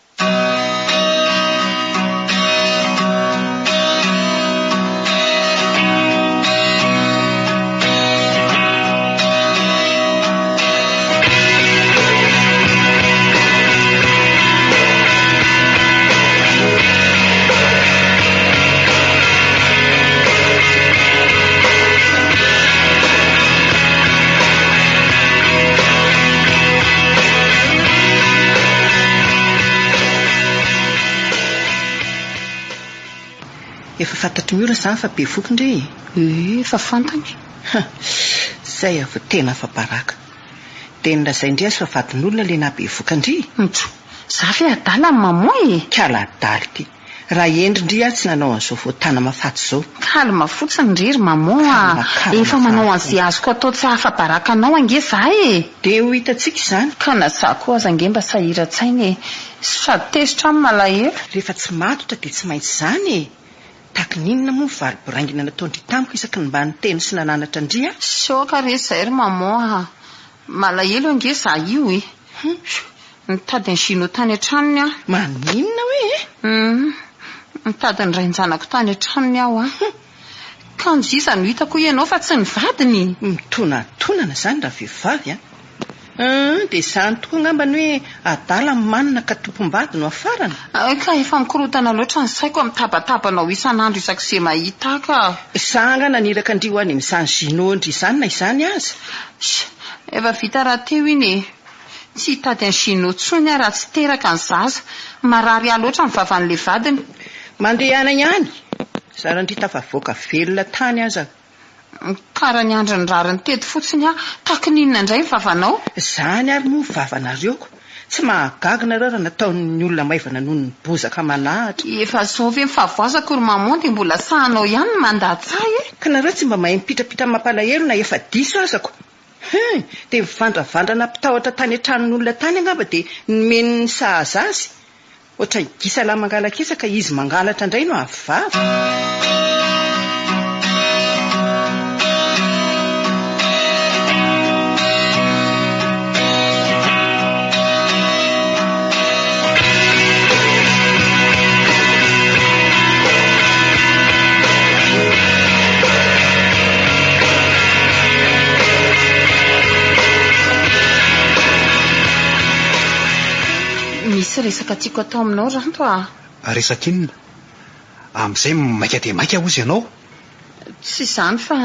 Efa fantatry miora zany fa be voky ndre. Efa fantany. Zay avy tena fa baraka. Dia nilazay indray azy fa vadin'olona le nabe voka ndry. Za fe adala ny mamoy. Kala adaly ty. Raha endrindry tsy nanao an'izao voatana mafaty zao. Kalma fotsiny ndry mamoa. Efa manao an'izay azoko atao tsy hafa baraka anao ange za e. Dia ho hitantsika izany. Ka na za koa aza ange mba sahira-tsaina e. Sady tesitra amin'ny malahelo. Rehefa tsy matotra dia tsy maintsy izany e. Taky ninona moa valy boraingina nataondry tamiko isaky ny mba niteny sy nananatra ndry Soka resy ry mamoa. Malahelo ange za io e. Nitady ny Gino tany an-tranony Maninona hoe? Nitady ny rain-janako tany an-tranony aho Ka njiza no hitako ianao fa tsy nivadiny. Mitonantonana zany raha vehivavy dia izany tokoa ngambany hoe adala manina ka tompom-bady no afarana. Ka efa mikorotana loatra ny saiko amin'ny tabatabanao isan'andro isak'izay mahita ka. Sanga naniraka andrio any amin'izany Gino ndry izany na izany aza. Efa vita raha teo iny e. tsy hitady any sinotsony raha tsy teraka ny zaza marary aloatra ny vavan'le vadiny. Mandeha any ihany zarandry tafavoaka velona tany aza. Kara ny andro ny rariny tety fotsiny taky ninona indray ny vavanao? Zany ary moa vavanareoko tsy mahagaga nareo raha nataon'ny olona maivana noho ny bozaka manahatra. Efa zao ve mifavoazako ry mamondy mbola sahanao ihany ny mandatsay e? Ka nareo tsy mba mahay mipitrapitra mampalahelo na efa diso azako. Dia mivandravandrana mpitahotra tany an-tranon'olona tany angamba dia nomeny sahaza azy. Ohatra ny gisalahy mangalakisa ka izy mangalatra indray no avava. Misy resaka tiako atao aminao Ranto Resaka inona? Amin'izay maika dia maika hozy ianao? Tsy izany fa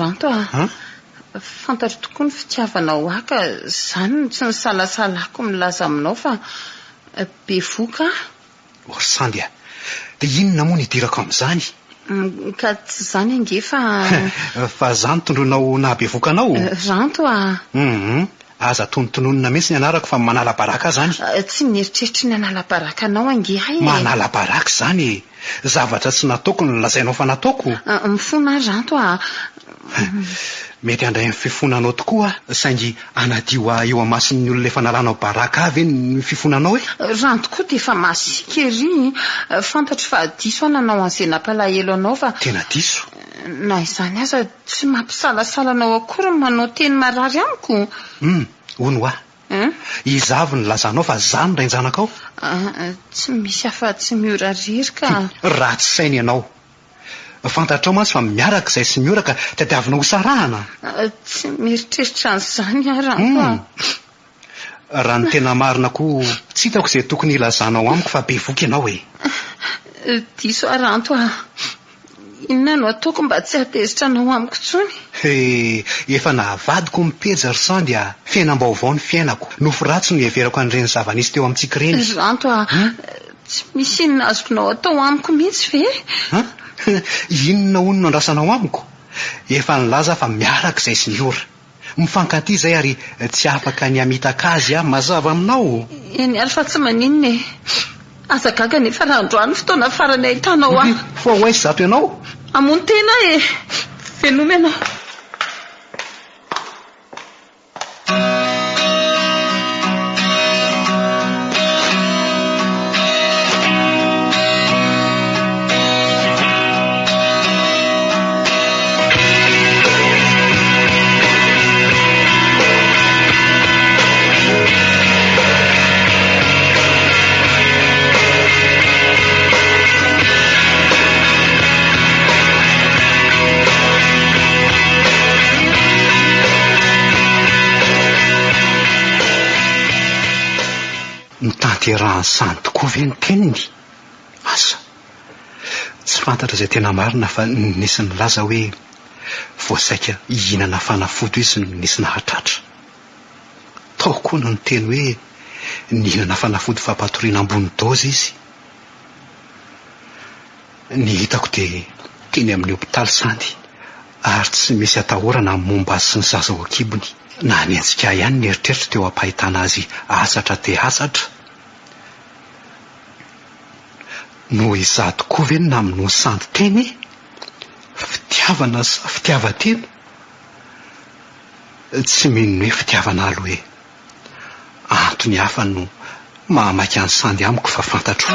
Ranto fantatro tokoa ny fitiavanao ka izany tsy ny salasalako milaza aminao fa be voka. Sandy dia inona moa ny idirako amin'izany? Ka tsy izany ange fa izany tondronao na be voka anao? Ranto aza tonontononina mihitsy ny anarako fa manala baraka zany. Tsy mieritreritra ny anala baraka anao ange hay. Manala baraka zany zavatra tsy nataoko no lazainao fa nataoko. Mifona Ranto mety andray ny fifonanao tokoa saingy anadio eo amasin'ny olona efa nalanao baraka avy ny fifonanao e. Ranto koa dia efa masika ery fantatro fa diso ananao an'izay nampalahelo anao fa tena diso na izany aza tsy mampisalasalanao akory manao teny marary amiko. Ono izavy ny lazanao fa zany rainjanakao. Tsy misy afa tsy miorariry ka raha tsy sainy ianao fantatrao mantsy fa miaraka izay sy mioraka tadiavina ho sarahana. Tsy mieritreritra an'izany Ranto raha ny tena marina koa tsy hitako izay tokony ilazanao amiko fa be voky ianao e. Diso Ranto inona no ataoko mba tsy hatezitra anao amiko tsony? Efa navadiko mipeja ry Sandy fiainam-baovao ny fiainako nofo ratsy no everako an'ireny zava-nisy teo amintsika ireny. Ranto tsy misy inona azokonao atao amiko mihitsy ve? Inona ono no andrasanao amiko? Efa nilaza fa miaraka izay sy miora mifankaty izay ary tsy afaka ny amitaka azy mazava aminao. Eny ary fa tsy maninona e. Aza gaga nefa raha androany fotoana farany ahitanao fa ho aizy zato ianao amony tena e. Veloma ianao. Nitanterahan'ny Sandy tokoa ve ny teniny? Asa tsy fantatra izay tena marina fa nisy nilaza hoe voasaika hihinana fanafody izy nisy nahatratra. Tao koa no niteny hoe nihinana fanafody fampatoriana ambony dozy izy. Ny hitako dia teny amin'ny hopitaly Sandy ary tsy misy atahorana momba azy sy ny zaza ao an-kibony. Na ny antsika ihany ny eritreritra teo ampahitana azy asatra dia asatra. No izaho tokoa ve na amin'ny Sandy teny fitiavana sa fitiavan-tena? Tsy mino hoe fitiavana aloha e. Antony hafa no mahamaky an'ny Sandy amiko fa fantatro.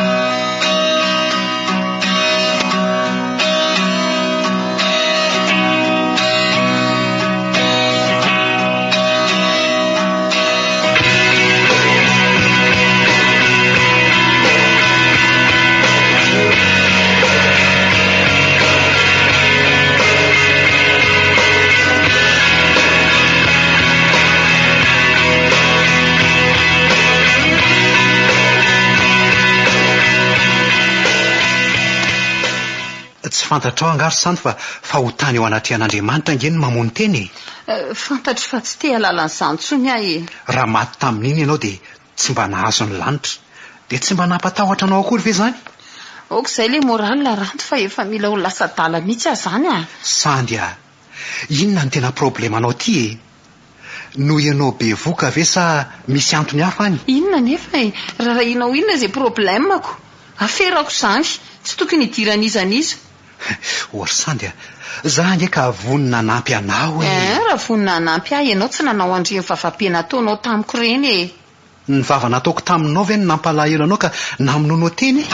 Fantatrao angary Sandy fa ho tany eo anaty an'Andriamanitra angeny mamony teny. Fantatry fa tsy te halala ny zantsony ahy. Raha maty tamin'iny ianao dia tsy mba nahazo ny lanitra dia tsy mba nampatahotra anao akory ve zany? Okizay le moraly la ranto fa efa mila ho lasa dala mihitsy aho zany a. Sandy a, inona ny tena problema anao ty e? No ianao be voka ve sa misy antony hafa any? Inona nefa e? Raha inao inona zay problemako? Aferako zany, tsy tokony hidiran'izaniza. Ory Sandy a, za ndraika vonina nampy anao e. Raha vonina nampy ahy ianao tsy nanao andreny vavampiana ataonao tamiko reny e. Ny vava nataoko taminao ve ny nampalahelo anao ka namonoanao teny e?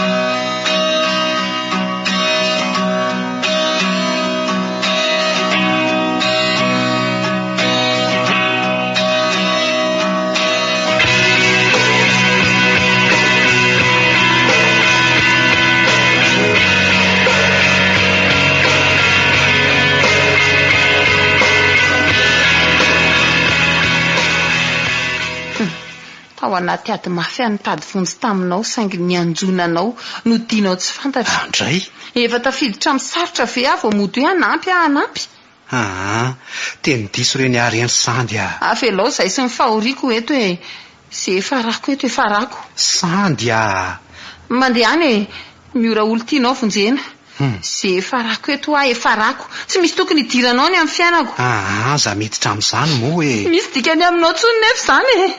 Ao anaty ady mafy any tady vonjy taminao saingy nianjonanao no dinao tsy fantatra. Andray? Efa tafiditra misarotra ve avy mody hoe anampy anampy. Teny diso reny ary any Sandy a. Afelao zay sy ny fahoriako eto e. Ze farako eto e farako. Sandy a. Mandeha any e, miora olo tianao vonjena. Ze farako eto ahy e farako. Tsy misy tokony hidiranao ny amin'ny fiainako. Za miditra amin'izany moa e. Misy dikany aminao tsony nefa zany e.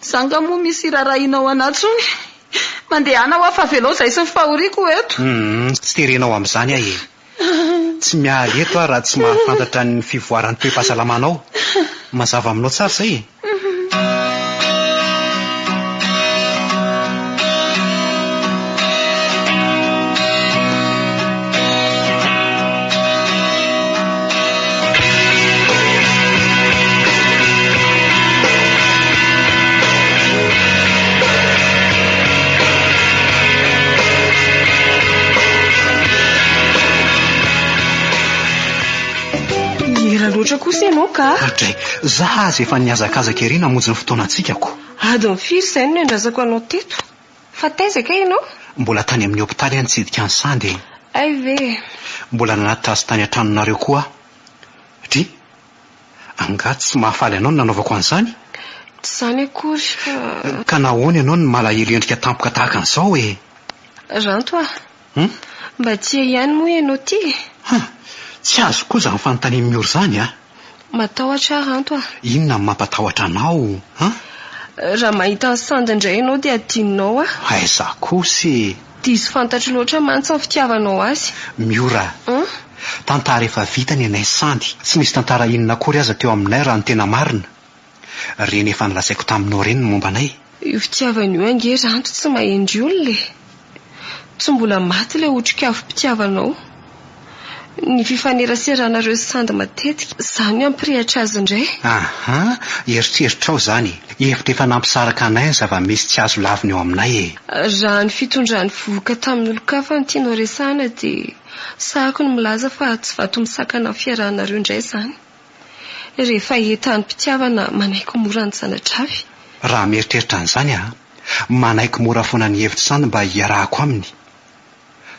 Zanga moa misy rarahinao anatsony. Mandeha ana ho afa velao zay sy ny fahoriako eto. Tsy terenao amin'izany ahy e. Tsy mialy eto raha tsy mahafantatra ny fivoaran'ny toe-pahasalamanao. Mazava aminao tsara zay e. Loatra kosa ianao ka? Andray, za azy efa niazakazaka ery namonjy ny fotoanantsika ko. Adiny firy izay no andrazako anao teto. Fa taizaka ianao? Mbola tany amin'ny hopitaly any tsidika ny Sandy. Ay ve? Mbola nanaty tasy tany an-tranonareo koa. Dry, angaty tsy mahafaly anao no nanaovako an'izany? Tsy zany akory fa... Ka nahoana ianao no malahelo endrika tampoka tahaka an'izao e? Ranto a. Mba tia ihany moa ianao ty? Tsy azo koa za ny fanontaniana mioro zany a. Matahotra Ranto a. Inona ny mampatahotra anao? Raha mahita ny Sandy indray ianao dia adinonao a. Aiza kosa. Diso fantatry loatra mantsy ny fitiavanao azy. Miora. Tantara efa vita ny anay Sandy. Tsy misy tantara inona akory aza teo aminay raha ny tena marina. Reny efa nilazaiko taminao reny ny momba anay. Io fitiavan'io ange Ranto tsy mahendry olona. Tsy mbola maty le otrik'avim-pitiavanao. Ny fifaneraseranareo Sandy matetika zany ampirehatra azy indray. Eritreritrao zany. Efitra efa nampisaraka anay ny zava-misy tsy azo laviny eo aminay e. Raha ny fitondrany vovoka tamin'olon-kafa no tianao resahana dia sahako ny milaza fa tsy vato misakana ny fiarahanareo indray zany. Rehefa entan'ny mpitiavana manaiky mora ny zanatravy. Raha mieritreritra an'izany manaiky mora foana ny hevitra Sandy mba hiarahako aminy.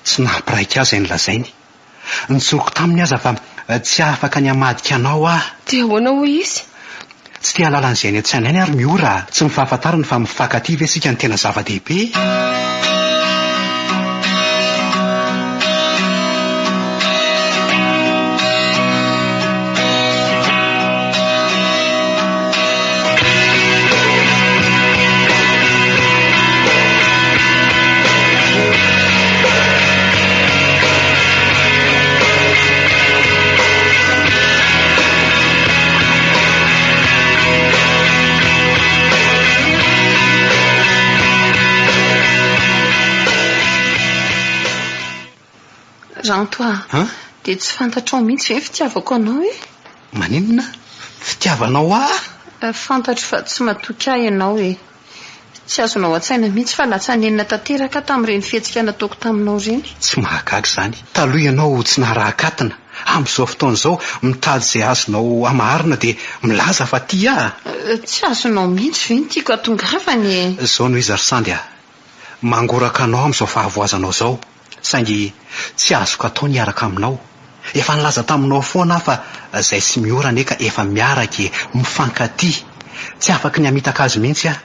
Tsy nampiraika azy ny lazainy. Nitsoroko taminy aza fa tsy afaka ny hamadika anao aho. Dia ahoana hoy izy? Tsy tia halala an'izay ny antsainany ary miora. Tsy mifahafantarana fa mifankatia ve sika ny tena zava-dehibe. Ranto a. Dia tsy fantatrao mihitsy ve fitiavako anao e? Maninona? Fitiavanao fantatro fa tsy matoky ahy ianao e. Tsy azonao an-tsaina mihitsy fa latsanenina tanteraka tamin'ireny fihetsika nataoko taminao ireny. Tsy mahagaga zany. Taloha ianao tsy naharaha-katina. Amin'izao fotoana izao mitady izay azonao amaharina dia milaza fa ty Tsy azonao mihitsy ve ny tiako atongavany e? Izao no izy ry Sandy mangoraka anao amin'izao fahavoazanao izao. Saingy tsy azoko atao niaraka aminao. efa nilaza taminao foana fa izay sy miora neka efa miaraka mifankaty tsy afaka ny amitaka azy mihitsy a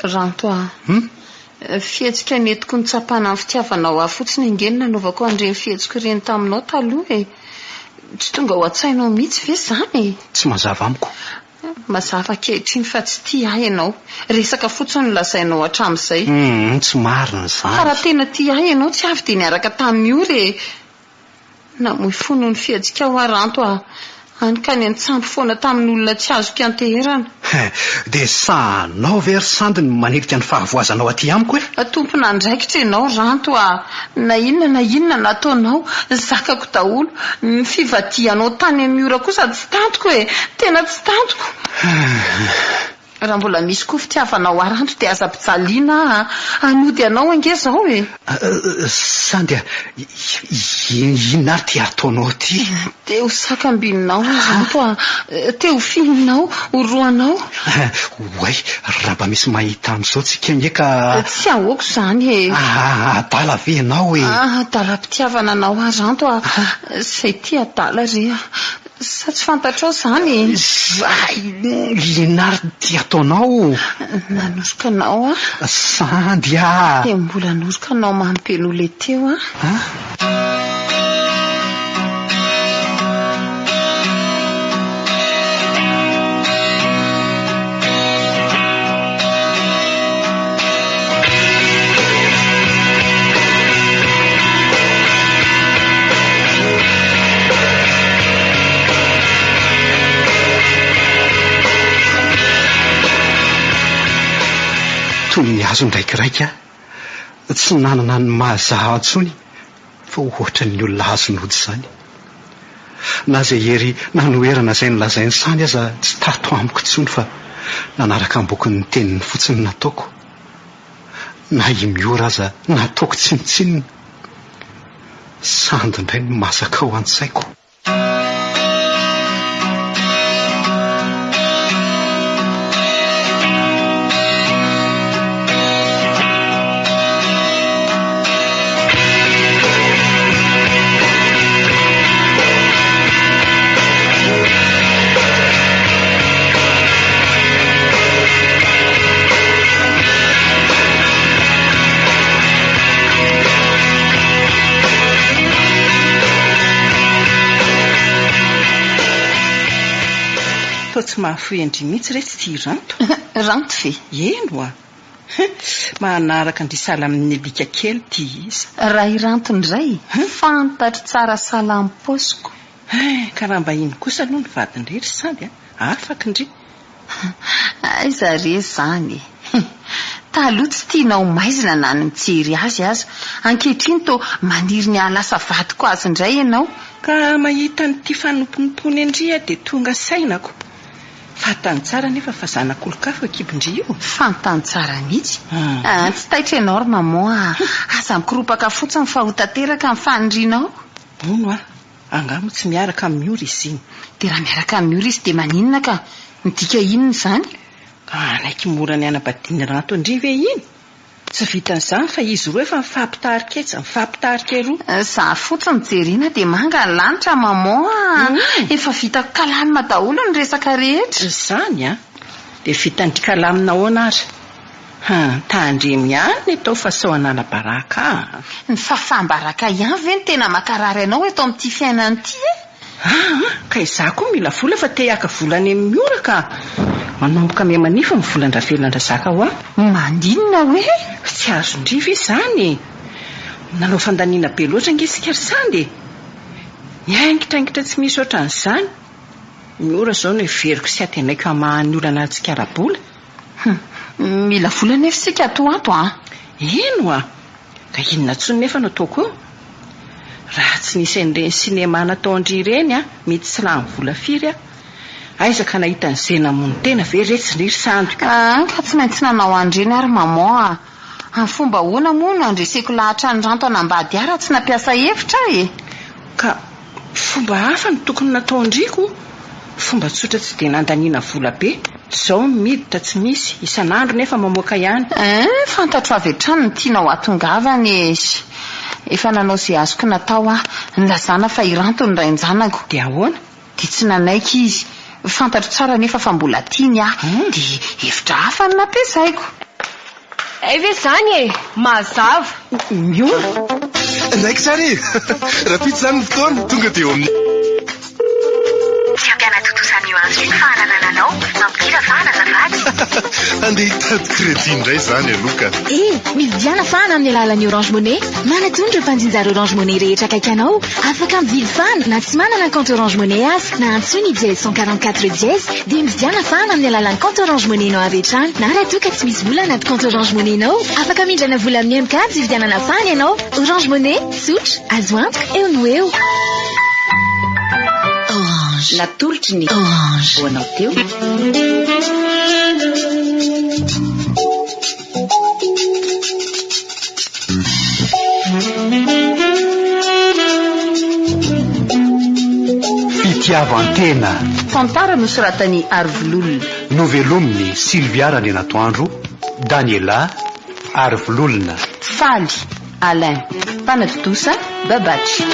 Ranto fihetsika netiko ny tsapana amin'ny fitiavanao fotsiny ingenina nanovako andreny fihetsiko ireny taminao taloha tsy tonga ho an-tsainao mihitsy ve zany tsy mazava amiko mazava kehitriny fa tsy tia ahy ianao resaka fotsiny no lazainao hatramin'izay tsy marina zany fa raha tena tia ahy ianao tsy avy dia niaraka tamin'ny ore namoy fono ny fihetsika ho Ranto anika ny antsambo foana tamin'ny olona tsy azoko anteherana dia sanao very sandiny manedika ny fahavoazanao aty amiko tompona andraikitra ianao Ranto na inona nataonao zakako daholo ny fivadianao tany amin'ny ora kosa tsy tantoko tena tsy tantoko raha mbola misy koa fitiavanao Ranto dia aza mpijaliana anody anao ange zao sandy inona ary ty ataonao ty teo sakambinao Ranto teo fininao oroanao oay raha mba misy mahita an'izao tsika ngeka tsy ahoako zany adala ve ianao adala-pitiavana anao Ranto zay ty adala re sa tsy fantatrao zany inona ary ty ataonao nanosika anao sandy dia mbola nanosika anao mampelo le teo toy ny azo ndraikiraika tsy nanana ny mahazaha antsony fa ohatra ny olona azonody zany na zay hery nanoerana izay nilazainy sany aza tsy tato amiko tsony fa nanaraka ambokiny teniny fotsiny nataoko na imiora aza nataoko tsinitsinina sandy indray ny masaka ao an-tsaiko tsy mahafoendry mihitsy re tsy tia Ranto Ranto fe eno manaraka ndry sala amin'ny alika kely ty izy raha i Ranto indray fantatry tsara sala amin'ny paosiko ka raha mba iny kosa aloha ny vadin'irery sandy afaka indry aiza re zany taloha tsy tianao maizina na ny mijery azy ankehitriny to maniry ny alasa vadiko azy indray ianao ka mahita nyty fanomponompony indria dia tonga sainako fantany tsara nefa fa zanak'olokafo akibindry io fantany tsara mihitsy tsy taitra ianao ry maman aza mikiropaka fotsiny fa ho tanteraka amin'ny fanindrinao ono angamo tsy miaraka amin'ny ora izy iny dia raha miaraka amin'ny ora izy dia maninona ka midika inona zany naiky mora ny anabadiny Ranto indri ve iny tsy vitan'izany fa izy roa efa mifampitarika eroa za fotsiny jerena dia manga ny lanitra maman efa vita kalamina daholo ny resaka rehetra zany dia vitandry kalamina ahoana ary tandremy ihany atao fa sao anala-baraka ny fafambaraka ihany ve ny tena makarary anao eto amin'ity fiainany ity ka izaho koa mila vola fa te haka volany amin'ny ora ka manomboka me manifa ny volan-dravelan-drazaka ho mandinina hoe tsy azo indriva izany nanao fandaniana be loatra ngesika ry sandy miangitraingitra tsy misy ohatran'izany ny ora zao no everiko sy atenaiko amahany olana tsikarabola mila vola nefa sika atoato eno ka inona tsony nefa nataoko eo raha tsy nisy an'ireny sinema natao andry ireny mety tsy lany vola firy aizaka nahita ny zena-mony tena ve retsy ry sandy ka tsy maintsy nanao andreny ary maman amin'ny fomba hoana moa no andreseko lahatra ny Ranto anambady raha tsy nampiasa hevitra ka fomba hafa ny tokony natao andriko fomba tsotra tsy dia nandaniana vola be zao miditra tsy misy isan'andro nefa mamoaka ihany fantatro avy hatrany ny tianao atongavany efa nanao izay azoko natao nilazana fa iranto ny rain-janako. Dia ahoana? Dia tsy nanaiky izy. Fantatro tsara nefa fa mbola tiany dia hevitra hafa ny nampiasaiko. Ve zany e, mazava. Miona? Naika tsara e. Raha pitsy zany ny fotoana tonga dia eo amin'ny Fiampiana-tontosany io anjo iny fa anananao mampira fa azafady. andeha hitady crédit indray zany aloka. Mividiana fana amin'ny alalan'ny Orange Money. Manatondra ireo mpanjinjary Orange Money rehetra akaikanao. Afaka mividy fana na tsy manana compte Orange Money azy na antsoiny dièse 144 dièse dia mividiana fana amin'ny alalan'ny compte Orange Money nao haretrany. Na raha toa ka tsy misy vola anaty compte Orange Money nao, afaka mindrana vola amin'ny M-Card hividianana fana ianao. Orange Money, sotra, azo antoka eo no eo. Orange. Natolotry ny Orange. hoanao teo. Fitiavan-tena. Tantara nosoratany Arvololona. Novelominy Sylvia Ranenatoandro, Daniela Arvololona. Faly Alain. Mpanadodosa Babatry.